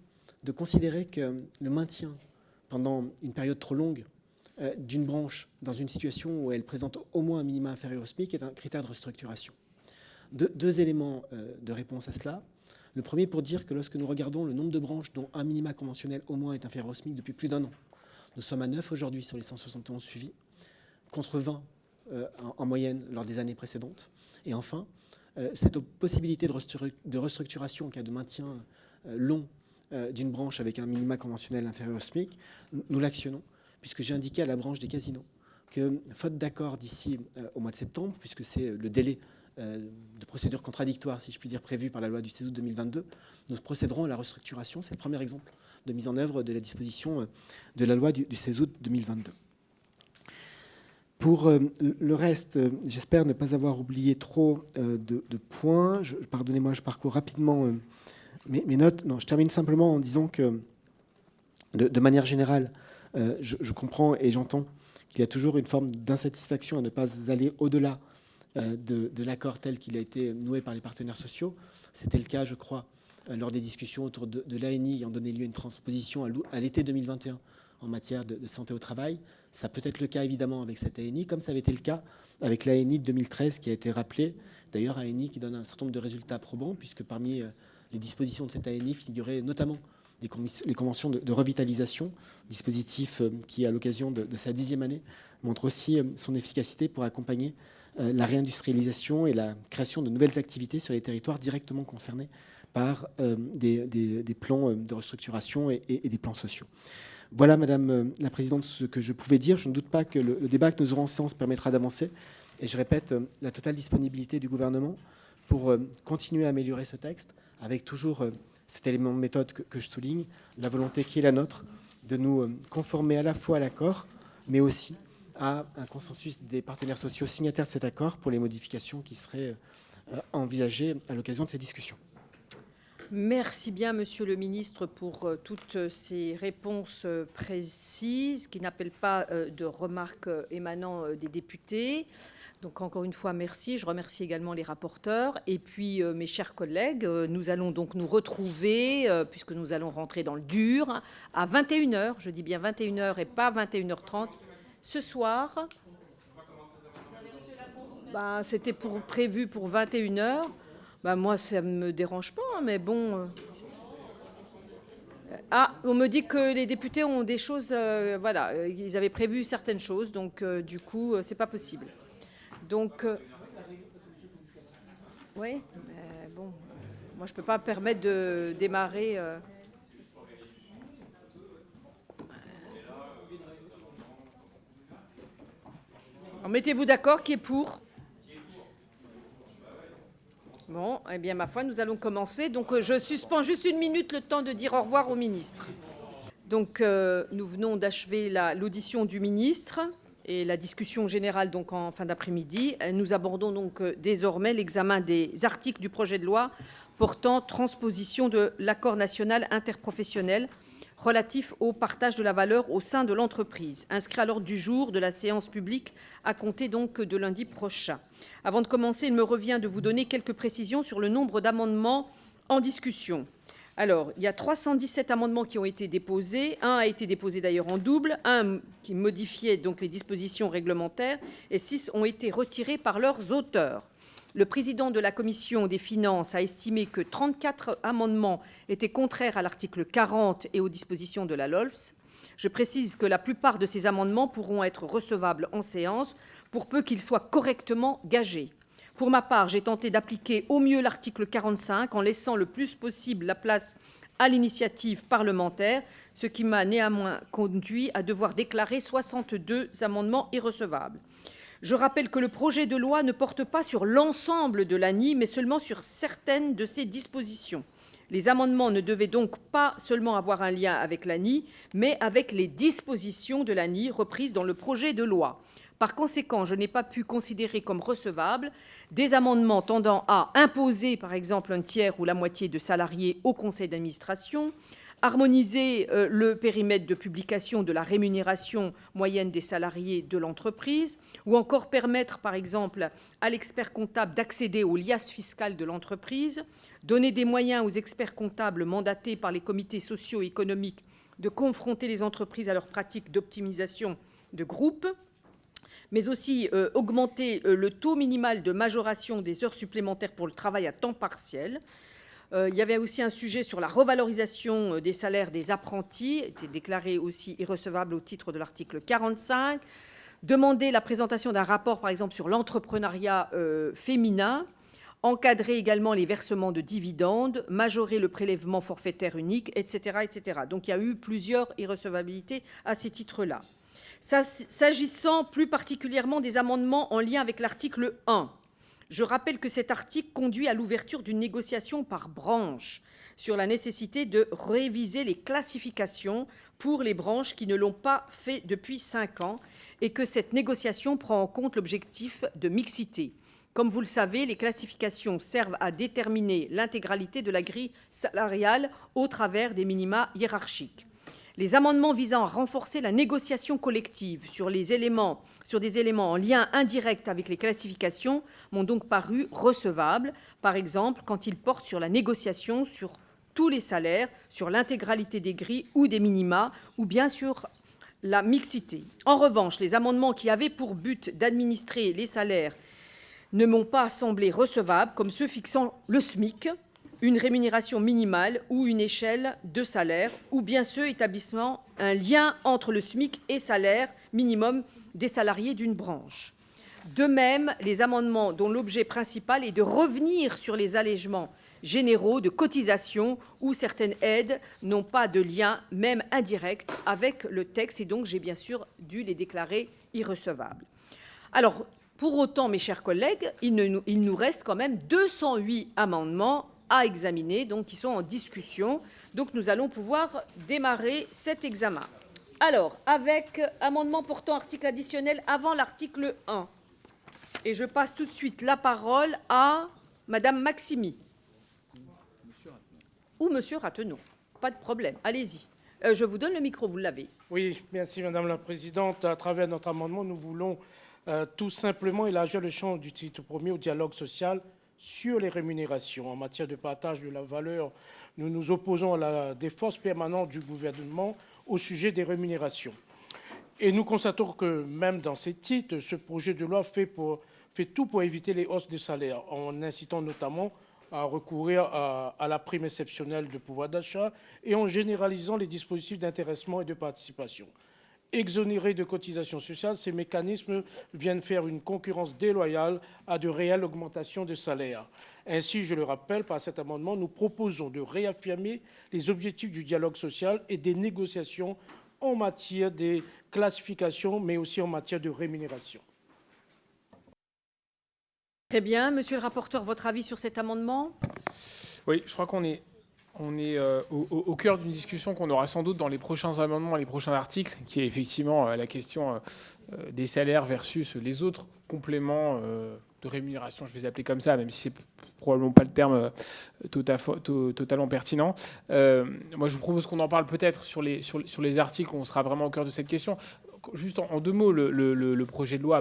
de considérer que le maintien pendant une période trop longue d'une branche dans une situation où elle présente au moins un minima inférieur au SMIC est un critère de restructuration. Deux éléments de réponse à cela. Le premier pour dire que lorsque nous regardons le nombre de branches dont un minima conventionnel au moins est inférieur au SMIC depuis plus d'1 an, nous sommes à 9 aujourd'hui sur les 171 suivis, contre 20 en moyenne lors des années précédentes. Et enfin, cette possibilité de restructuration en cas de maintien long d'une branche avec un minima conventionnel inférieur au SMIC, nous l'actionnons, puisque j'ai indiqué à la branche des casinos que, faute d'accord d'ici au mois de septembre, puisque c'est le délai de procédure contradictoire, si je puis dire, prévu par la loi du 16 août 2022, nous procéderons à la restructuration. C'est le premier exemple de mise en œuvre de la disposition de la loi du 16 août 2022. Pour le reste, j'espère ne pas avoir oublié trop de points. Pardonnez-moi, je parcours rapidement mes notes. Non, je termine simplement en disant que, de manière générale, je comprends et j'entends qu'il y a toujours une forme d'insatisfaction à ne pas aller au-delà de l'accord tel qu'il a été noué par les partenaires sociaux. C'était le cas, je crois, lors des discussions autour de l'ANI ayant donné lieu à une transposition à l'été 2021 en matière de santé au travail. Ça peut être le cas, évidemment, avec cette ANI, comme ça avait été le cas avec l'ANI de 2013 qui a été rappelée. D'ailleurs, ANI qui donne un certain nombre de résultats probants, puisque parmi les dispositions de cette ANI figuraient notamment les conventions de revitalisation, dispositif qui, à l'occasion de sa 10e année, montre aussi son efficacité pour accompagner la réindustrialisation et la création de nouvelles activités sur les territoires directement concernés par des plans de restructuration et des plans sociaux. Voilà, Madame la Présidente, ce que je pouvais dire. Je ne doute pas que le débat que nous aurons en séance permettra d'avancer. Et je répète, la totale disponibilité du gouvernement pour continuer à améliorer ce texte, avec toujours cet élément de méthode que je souligne, la volonté qui est la nôtre de nous conformer à la fois à l'accord, mais aussi à un consensus des partenaires sociaux signataires de cet accord pour les modifications qui seraient envisagées à l'occasion de ces discussions. Merci bien, Monsieur le Ministre, pour toutes ces réponses précises qui n'appellent pas de remarques émanant des députés. Donc, encore une fois, merci. Je remercie également les rapporteurs. Et puis, mes chers collègues, nous allons donc nous retrouver, puisque nous allons rentrer dans le dur, à 21h. Je dis bien 21h et pas 21h30. Ce soir, c'était prévu pour 21h. Moi, ça ne me dérange pas, mais bon... on me dit que les députés ont des choses... voilà, ils avaient prévu certaines choses, donc du coup, c'est pas possible. Donc... oui, mais bon, moi, je peux pas me permettre de démarrer... mettez-vous d'accord, qui est pour ? Bon, eh bien, ma foi, nous allons commencer. Donc, je suspends juste 1 minute le temps de dire au revoir au ministre. Donc, nous venons d'achever l'audition du ministre et la discussion générale donc en fin d'après-midi. Nous abordons donc désormais l'examen des articles du projet de loi portant transposition de l'accord national interprofessionnel relatif au partage de la valeur au sein de l'entreprise, inscrit à l'ordre du jour de la séance publique à compter donc de lundi prochain. Avant de commencer, il me revient de vous donner quelques précisions sur le nombre d'amendements en discussion. Alors, il y a 317 amendements qui ont été déposés. Un a été déposé d'ailleurs en double, un qui modifiait donc les dispositions réglementaires, et 6 ont été retirés par leurs auteurs. Le président de la commission des finances a estimé que 34 amendements étaient contraires à l'article 40 et aux dispositions de la LOLF. Je précise que la plupart de ces amendements pourront être recevables en séance, pour peu qu'ils soient correctement gagés. Pour ma part, j'ai tenté d'appliquer au mieux l'article 45 en laissant le plus possible la place à l'initiative parlementaire, ce qui m'a néanmoins conduit à devoir déclarer 62 amendements irrecevables. Je rappelle que le projet de loi ne porte pas sur l'ensemble de l'ANI, mais seulement sur certaines de ses dispositions. Les amendements ne devaient donc pas seulement avoir un lien avec l'ANI, mais avec les dispositions de l'ANI reprises dans le projet de loi. Par conséquent, je n'ai pas pu considérer comme recevables des amendements tendant à imposer, par exemple, un tiers ou la moitié de salariés au conseil d'administration, harmoniser le périmètre de publication de la rémunération moyenne des salariés de l'entreprise, ou encore permettre, par exemple, à l'expert comptable d'accéder aux liasses fiscales de l'entreprise, donner des moyens aux experts comptables mandatés par les comités socio-économiques de confronter les entreprises à leurs pratiques d'optimisation de groupe, mais aussi augmenter le taux minimal de majoration des heures supplémentaires pour le travail à temps partiel. Il y avait aussi un sujet sur la revalorisation des salaires des apprentis, était déclaré aussi irrecevable au titre de l'article 45. Demander la présentation d'un rapport, par exemple, sur l'entrepreneuriat féminin. Encadrer également les versements de dividendes, majorer le prélèvement forfaitaire unique, etc., etc. Donc il y a eu plusieurs irrecevabilités à ces titres-là. S'agissant plus particulièrement des amendements en lien avec l'article 1, je rappelle que cet article conduit à l'ouverture d'une négociation par branche sur la nécessité de réviser les classifications pour les branches qui ne l'ont pas fait depuis 5 ans et que cette négociation prend en compte l'objectif de mixité. Comme vous le savez, les classifications servent à déterminer l'intégralité de la grille salariale au travers des minima hiérarchiques. Les amendements visant à renforcer la négociation collective sur des éléments en lien indirect avec les classifications m'ont donc paru recevables, par exemple quand ils portent sur la négociation sur tous les salaires, sur l'intégralité des grilles ou des minima, ou bien sur la mixité. En revanche, les amendements qui avaient pour but d'administrer les salaires ne m'ont pas semblé recevables, comme ceux fixant le SMIC, une rémunération minimale ou une échelle de salaire, ou bien ceux établissant un lien entre le SMIC et salaire minimum des salariés d'une branche. De même, les amendements dont l'objet principal est de revenir sur les allègements généraux de cotisations ou certaines aides n'ont pas de lien, même indirect, avec le texte, et donc j'ai bien sûr dû les déclarer irrecevables. Alors, pour autant, mes chers collègues, il nous reste quand même 208 amendements à examiner, donc qui sont en discussion. Donc nous allons pouvoir démarrer cet examen. Alors, avec amendement portant article additionnel avant l'article 1. Et je passe tout de suite la parole à Madame Maximi. Ou Monsieur Rateneau. Pas de problème, allez-y. Je vous donne le micro, vous l'avez. Oui, merci Madame la Présidente. À travers notre amendement, nous voulons tout simplement élargir le champ du titre premier au dialogue social sur les rémunérations. En matière de partage de la valeur, nous nous opposons à la défense permanente du gouvernement au sujet des rémunérations. Et nous constatons que même dans ces titres, ce projet de loi fait tout pour éviter les hausses de salaire, en incitant notamment à recourir à la prime exceptionnelle de pouvoir d'achat et en généralisant les dispositifs d'intéressement et de participation. Exonérés de cotisations sociales, ces mécanismes viennent faire une concurrence déloyale à de réelles augmentations de salaire. Ainsi, je le rappelle, par cet amendement, nous proposons de réaffirmer les objectifs du dialogue social et des négociations en matière des classifications, mais aussi en matière de rémunération. Très bien. Monsieur le rapporteur, votre avis sur cet amendement ? Oui, je crois qu'on est On est au cœur d'une discussion qu'on aura sans doute dans les prochains amendements, les prochains articles, qui est effectivement la question des salaires versus les autres compléments de rémunération, je vais les appeler comme ça, même si c'est probablement pas le terme totalement pertinent. Moi, je vous propose qu'on en parle peut-être sur les articles où on sera vraiment au cœur de cette question. Juste en 2 mots, le projet de loi,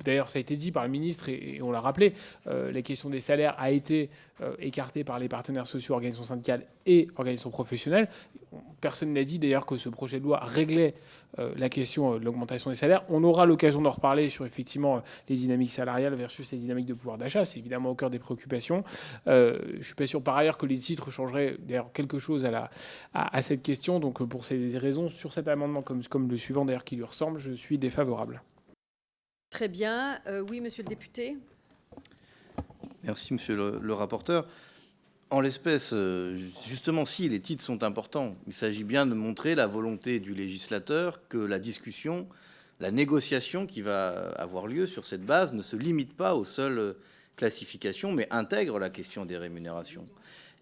d'ailleurs, ça a été dit par le ministre et on l'a rappelé, la question des salaires a été écartée par les partenaires sociaux, organisations syndicales et organisations professionnelles. Personne n'a dit d'ailleurs que ce projet de loi réglait la question de l'augmentation des salaires. On aura l'occasion d'en reparler sur effectivement les dynamiques salariales versus les dynamiques de pouvoir d'achat. C'est évidemment au cœur des préoccupations. Je ne suis pas sûr par ailleurs que les titres changeraient d'ailleurs quelque chose à cette question. Donc pour ces raisons, sur cet amendement comme le suivant d'ailleurs qui lui ressemble, je suis défavorable. Très bien. Oui, monsieur le député. Merci, monsieur le rapporteur. En l'espèce, justement, si les titres sont importants, il s'agit bien de montrer la volonté du législateur que la discussion, la négociation qui va avoir lieu sur cette base ne se limite pas aux seules classifications, mais intègre la question des rémunérations.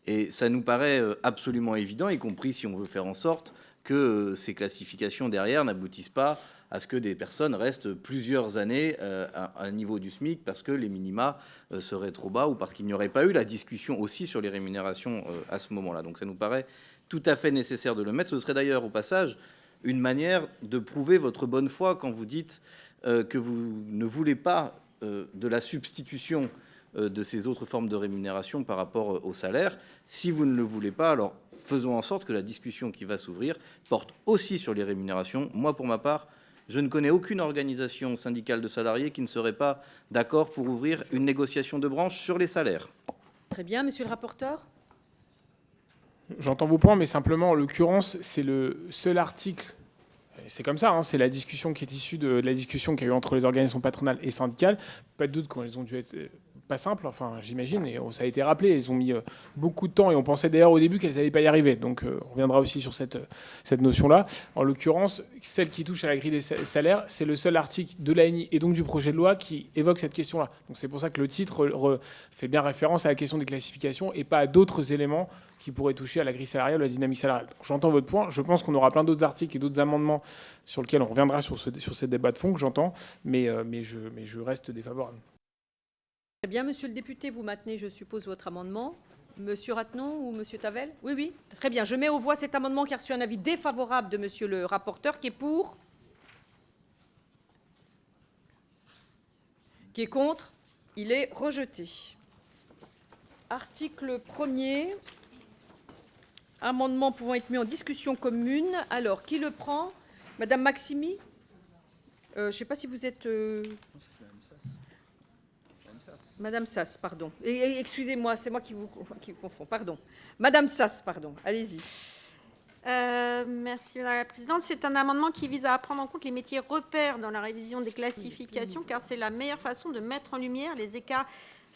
Et ça nous paraît absolument évident, y compris si on veut faire en sorte que ces classifications derrière n'aboutissent pas à ce que des personnes restent plusieurs années à un niveau du SMIC parce que les minima seraient trop bas ou parce qu'il n'y aurait pas eu la discussion aussi sur les rémunérations à ce moment-là. Donc ça nous paraît tout à fait nécessaire de le mettre. Ce serait d'ailleurs au passage une manière de prouver votre bonne foi quand vous dites que vous ne voulez pas de la substitution de ces autres formes de rémunération par rapport au salaire. Si vous ne le voulez pas, alors faisons en sorte que la discussion qui va s'ouvrir porte aussi sur les rémunérations. Moi, pour ma part, je ne connais aucune organisation syndicale de salariés qui ne serait pas d'accord pour ouvrir une négociation de branche sur les salaires. Très bien, monsieur le rapporteur. J'entends vos points, mais simplement, en l'occurrence, c'est le seul article. C'est comme ça, hein, c'est la discussion qui est issue de la discussion qu'il y a eu entre les organisations patronales et syndicales. Pas de doute qu'elles ont dû être pas simples, enfin, j'imagine, et ça a été rappelé. Elles ont mis beaucoup de temps, et on pensait d'ailleurs au début qu'elles n'allaient pas y arriver. Donc, on reviendra aussi sur cette notion-là. En l'occurrence, celle qui touche à la grille des salaires, c'est le seul article de l'ANI et donc du projet de loi qui évoque cette question-là. Donc, c'est pour ça que le titre fait bien référence à la question des classifications et pas à d'autres éléments qui pourraient toucher à la grille salariale ou à la dynamique salariale. Donc, j'entends votre point. Je pense qu'on aura plein d'autres articles et d'autres amendements sur lesquels on reviendra sur ces débats de fond que j'entends, mais je reste défavorable. Très bien, monsieur le député, vous maintenez, je suppose, votre amendement. Monsieur Rattenon ou monsieur Tavel? Oui, oui. Très bien. Je mets aux voix cet amendement qui a reçu un avis défavorable de monsieur le rapporteur, qui est pour, qui est contre. Il est rejeté. Article 1er. Amendement pouvant être mis en discussion commune. Alors, qui le prend? Madame Maximi? Je ne sais pas si vous êtes... Madame Sass, pardon. Excusez-moi, c'est moi qui vous confonds. Pardon. Madame Sass, pardon. Allez-y. Merci, Madame la Présidente. C'est un amendement qui vise à prendre en compte les métiers repères dans la révision des classifications, car c'est la meilleure façon de mettre en lumière les écarts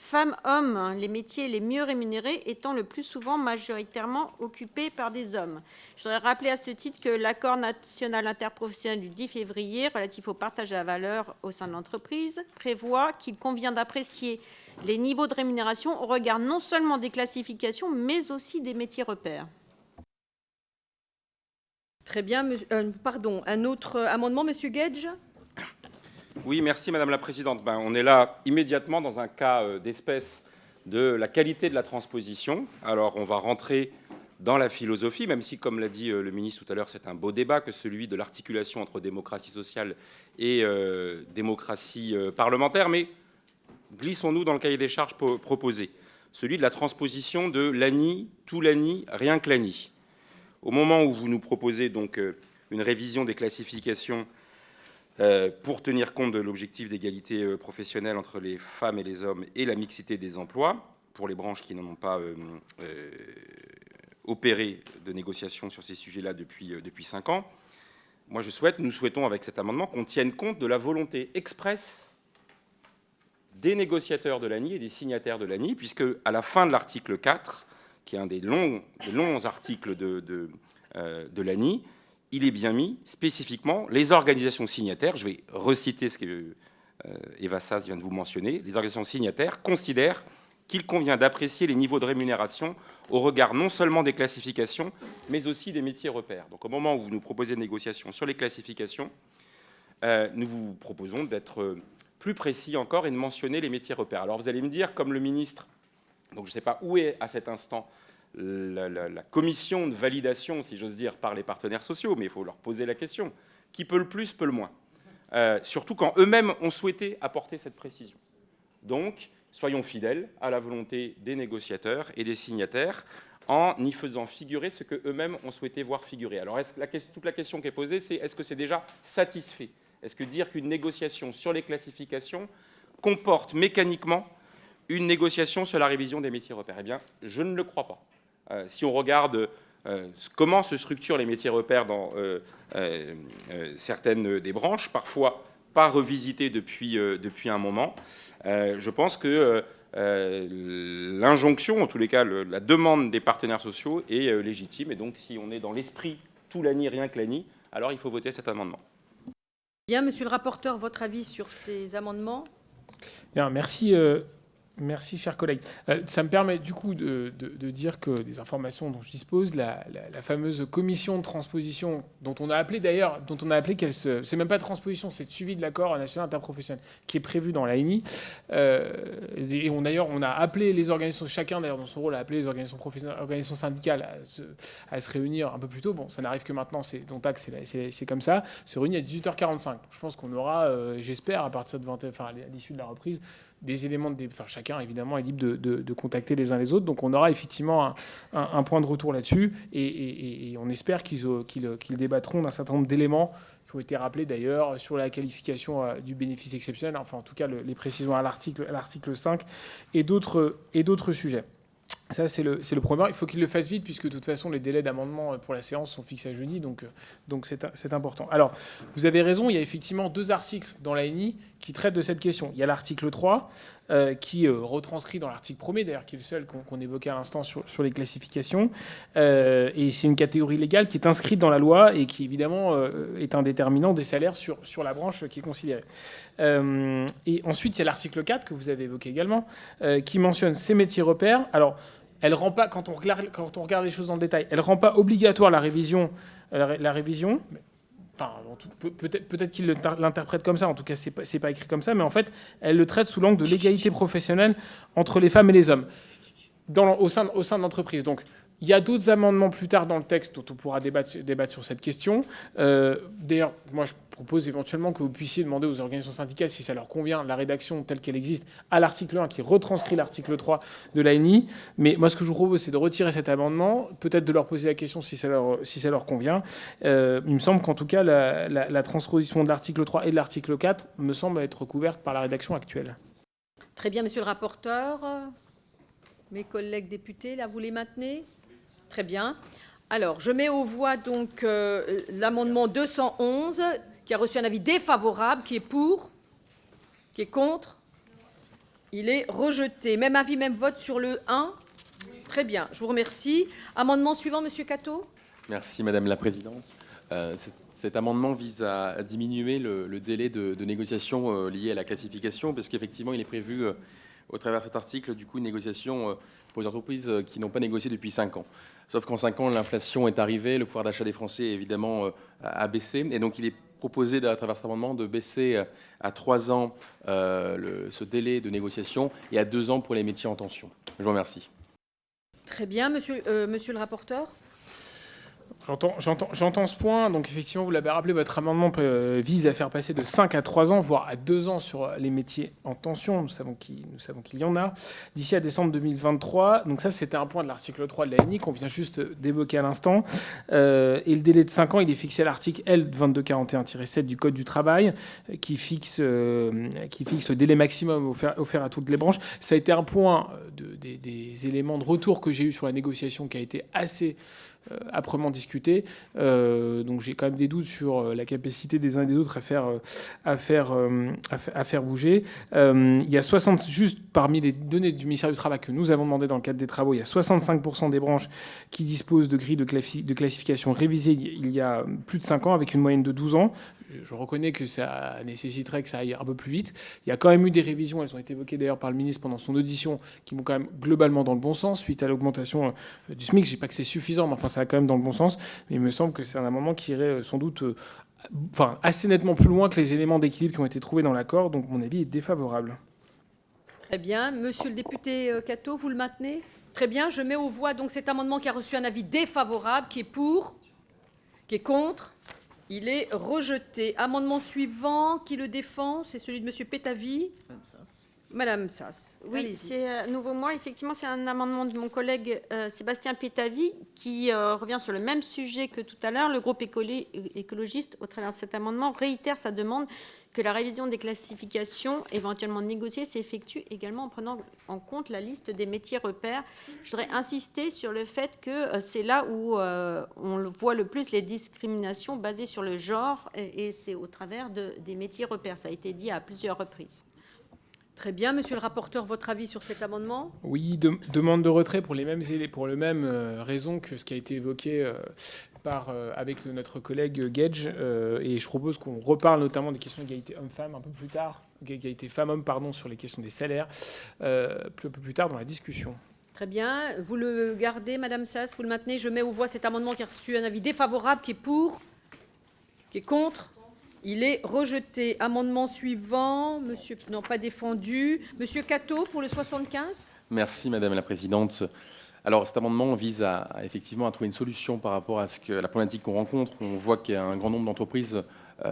femmes-hommes, les métiers les mieux rémunérés étant le plus souvent majoritairement occupés par des hommes. Je voudrais rappeler à ce titre que l'accord national interprofessionnel du 10 février relatif au partage de la valeur au sein de l'entreprise prévoit qu'il convient d'apprécier les niveaux de rémunération au regard non seulement des classifications, mais aussi des métiers repères. Très bien. Pardon, un autre amendement, monsieur Guedj? Oui, merci Madame la Présidente. On est là immédiatement dans un cas d'espèce de la qualité de la transposition. Alors on va rentrer dans la philosophie, même si, comme l'a dit le ministre tout à l'heure, c'est un beau débat que celui de l'articulation entre démocratie sociale et démocratie parlementaire. Mais glissons-nous dans le cahier des charges proposé, celui de la transposition de l'ANI, tout l'ANI, rien que l'ANI. Au moment où vous nous proposez donc une révision des classifications pour tenir compte de l'objectif d'égalité professionnelle entre les femmes et les hommes et la mixité des emplois, pour les branches qui n'en ont pas opéré de négociation sur ces sujets-là depuis 5 ans, nous souhaitons avec cet amendement qu'on tienne compte de la volonté expresse des négociateurs de l'ANI et des signataires de l'ANI, puisque à la fin de l'article 4, qui est un des longs articles de l'ANI, il est bien mis spécifiquement les organisations signataires, je vais reciter ce que Eva Sass vient de vous mentionner, les organisations signataires considèrent qu'il convient d'apprécier les niveaux de rémunération au regard non seulement des classifications, mais aussi des métiers repères. Donc au moment où vous nous proposez des négociations sur les classifications, nous vous proposons d'être plus précis encore et de mentionner les métiers repères. Alors vous allez me dire, comme le ministre, donc je ne sais pas où est à cet instant la commission de validation, si j'ose dire, par les partenaires sociaux, mais il faut leur poser la question. Qui peut le plus, peut le moins. Surtout quand eux-mêmes ont souhaité apporter cette précision. Donc, soyons fidèles à la volonté des négociateurs et des signataires en y faisant figurer ce qu'eux-mêmes ont souhaité voir figurer. Alors, toute la question qui est posée, c'est est-ce que c'est déjà satisfait? Est-ce que dire qu'une négociation sur les classifications comporte mécaniquement une négociation sur la révision des métiers repères? Eh bien, je ne le crois pas. Si on regarde comment se structurent les métiers repères dans certaines des branches, parfois pas revisitées depuis un moment, je pense que l'injonction, en tous les cas la demande des partenaires sociaux est légitime. Et donc, si on est dans l'esprit tout l'ANI, rien que l'ANI, alors il faut voter cet amendement. Bien, monsieur le rapporteur, votre avis sur ces amendements? Bien, merci. Merci, chers collègues. Ça me permet du coup de dire que des informations dont je dispose, la fameuse commission de transposition, dont on a appelé d'ailleurs, c'est même pas de transposition, c'est de suivi de l'accord national interprofessionnel qui est prévu dans l'ANI. Et on a appelé les organisations, chacun d'ailleurs dans son rôle a appelé les organisations professionnelles, organisations syndicales à se réunir un peu plus tôt. Bon, ça n'arrive que maintenant, c'est comme ça. Se réunir à 18h45. Je pense qu'on aura, j'espère, à partir de à l'issue de la reprise, des éléments chacun évidemment est libre de contacter les uns les autres, donc on aura effectivement un point de retour là-dessus et on espère qu'ils débattront d'un certain nombre d'éléments qui ont été rappelés d'ailleurs sur la qualification du bénéfice exceptionnel, enfin en tout cas les précisions à l'article 5 et d'autres sujets. Ça, c'est le premier. Il faut qu'il le fasse vite, puisque de toute façon, les délais d'amendement pour la séance sont fixés à jeudi, donc c'est important. Alors, vous avez raison, il y a effectivement 2 articles dans l'ANI qui traitent de cette question. Il y a l'article 3, qui retranscrit dans l'article 1er, d'ailleurs, qui est le seul qu'on évoquait à l'instant sur les classifications. Et c'est une catégorie légale qui est inscrite dans la loi et qui, évidemment, est un déterminant des salaires sur la branche qui est considérée. Et ensuite, il y a l'article 4, que vous avez évoqué également, qui mentionne ces métiers repères. Alors, elle rend pas, quand on regarde les choses dans le détail, elle rend pas obligatoire la révision. Enfin, peut-être qu'il l'interprète comme ça. En tout cas, c'est pas écrit comme ça. Mais en fait, elle le traite sous l'angle de l'égalité professionnelle entre les femmes et les hommes au sein de l'entreprise. Donc, il y a d'autres amendements plus tard dans le texte dont on pourra débattre sur cette question. D'ailleurs, moi, je propose éventuellement que vous puissiez demander aux organisations syndicales si ça leur convient la rédaction telle qu'elle existe à l'article 1 qui retranscrit l'article 3 de l'ANI. Mais moi, ce que je vous propose, c'est de retirer cet amendement, peut-être de leur poser la question si ça leur convient. Il me semble qu'en tout cas, la transposition de l'article 3 et de l'article 4 me semble être couverte par la rédaction actuelle. Très bien, monsieur le rapporteur. Mes collègues députés, là, vous les maintenez ? Très bien. Alors, je mets aux voix donc l'amendement 211 qui a reçu un avis défavorable. Qui est pour? Qui est contre? Il est rejeté. Même avis, même vote sur le 1. Très bien, je vous remercie. Amendement suivant, monsieur Catteau. Merci, madame la présidente. Cet amendement vise à diminuer le délai de négociation lié à la classification, parce qu'effectivement, il est prévu, au travers de cet article, du coup, une négociation pour les entreprises qui n'ont pas négocié depuis 5 ans. Sauf qu'en 5 ans, l'inflation est arrivée, le pouvoir d'achat des Français, évidemment, a baissé. Et donc, il est proposé, à travers cet amendement, de baisser à 3 ans ce délai de négociation et à 2 ans pour les métiers en tension. Je vous remercie. Très bien. Monsieur le rapporteur. J'entends ce point. Donc, effectivement, vous l'avez rappelé, votre amendement vise à faire passer de 5 à 3 ans, voire à 2 ans sur les métiers en tension. Nous savons qu'il y en a. D'ici à décembre 2023. Donc, ça, c'était un point de l'article 3 de l'ANI qu'on vient juste d'évoquer à l'instant. Et le délai de 5 ans, il est fixé à l'article L2241-7 du Code du travail, qui fixe le délai maximum offert à toutes les branches. Ça a été un point des éléments de retour que j'ai eu sur la négociation qui a été assez âprement discuté. Donc j'ai quand même des doutes sur la capacité des uns et des autres à faire bouger. Il y a 60, juste parmi les données du ministère du Travail que nous avons demandé dans le cadre des travaux, il y a 65% des branches qui disposent de grilles de classification révisées il y a plus de 5 ans, avec une moyenne de 12 ans. Je reconnais que ça nécessiterait que ça aille un peu plus vite. Il y a quand même eu des révisions, elles ont été évoquées d'ailleurs par le ministre pendant son audition, qui vont quand même globalement dans le bon sens, suite à l'augmentation du SMIC. Je ne dis pas que c'est suffisant, mais enfin ça va quand même dans le bon sens. Mais il me semble que c'est un amendement qui irait sans doute assez nettement plus loin que les éléments d'équilibre qui ont été trouvés dans l'accord. Donc mon avis est défavorable. Très bien. Monsieur le député Catto, vous le maintenez? Très bien. Je mets aux voix donc cet amendement qui a reçu un avis défavorable. Qui est pour? Qui est contre? Il est rejeté. Amendement suivant, qui le défend? C'est celui de Monsieur Pétavy. Madame Sass. Oui, c'est à nouveau moi. Effectivement, c'est un amendement de mon collègue Sébastien Pétavy qui revient sur le même sujet que tout à l'heure. Le groupe écologiste, au travers de cet amendement, réitère sa demande que la révision des classifications éventuellement négociées s'effectue également en prenant en compte la liste des métiers repères. Je voudrais insister sur le fait que c'est là où on voit le plus les discriminations basées sur le genre, et c'est au travers des métiers repères. Ça a été dit à plusieurs reprises. Très bien. Monsieur le rapporteur, votre avis sur cet amendement? Oui, demande de retrait pour les mêmes raisons que ce qui a été évoqué avec notre collègue Guedj. Et je propose qu'on reparle notamment des questions d'égalité homme-femme un peu plus tard, d'égalité femmes-hommes, pardon, sur les questions des salaires, un peu plus tard dans la discussion. Très bien. Vous le gardez, Madame Sass, vous le maintenez? Je mets aux voix cet amendement qui a reçu un avis défavorable. Qui est pour? Qui est contre? Il est rejeté. Amendement suivant, monsieur, non pas défendu. Monsieur Catto pour le 75. Merci Madame la Présidente. Alors cet amendement vise effectivement à trouver une solution par rapport à la problématique qu'on rencontre. On voit qu'il y a un grand nombre d'entreprises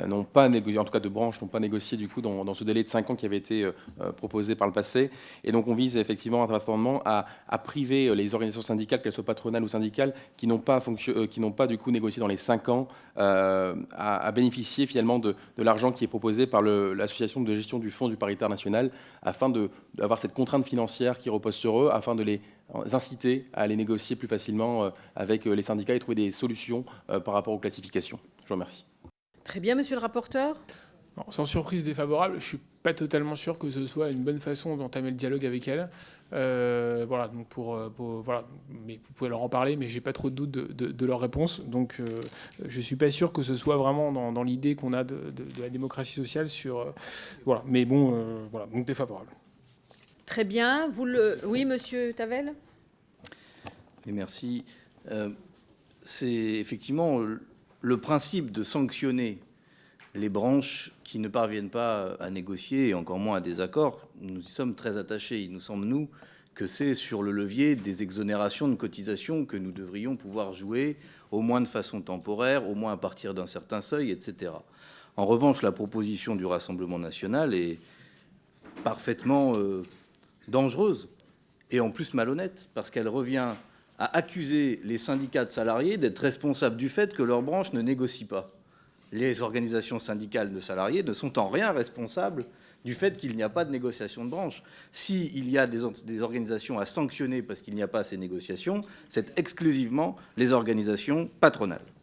n'ont pas négocié, en tout cas de branches, n'ont pas négocié du coup dans ce délai de 5 ans qui avait été proposé par le passé. Et donc on vise effectivement à travers cet amendement à priver les organisations syndicales, qu'elles soient patronales ou syndicales, qui n'ont pas du coup négocié dans les 5 ans, à bénéficier finalement de l'argent qui est proposé par l'association de gestion du Fonds du paritaire national, afin d'avoir cette contrainte financière qui repose sur eux, afin de les inciter à aller négocier plus facilement avec les syndicats et trouver des solutions par rapport aux classifications. Je vous remercie. Très bien, monsieur le rapporteur. Non, sans surprise défavorable, je ne suis pas totalement sûr que ce soit une bonne façon d'entamer le dialogue avec elle. Voilà, donc voilà, mais vous pouvez leur en parler, mais j'ai pas trop de doute de leur réponse. Donc, je suis pas sûr que ce soit vraiment dans l'idée qu'on a de la démocratie sociale sur. Voilà, mais bon, voilà, donc défavorable. Très bien. Oui, monsieur Tavel. Oui, merci. C'est effectivement le principe de sanctionner les branches qui ne parviennent pas à négocier et encore moins à des accords. Nous y sommes très attachés. Il nous semble, nous, que c'est sur le levier des exonérations de cotisations que nous devrions pouvoir jouer, au moins de façon temporaire, au moins à partir d'un certain seuil, etc. En revanche, la proposition du Rassemblement national est parfaitement dangereuse et en plus malhonnête, parce qu'elle revient à accuser les syndicats de salariés d'être responsables du fait que leur branche ne négocie pas. Les organisations syndicales de salariés ne sont en rien responsables du fait qu'il n'y a pas de négociation de branche. S'il y a des organisations à sanctionner parce qu'il n'y a pas ces négociations, c'est exclusivement les organisations patronales.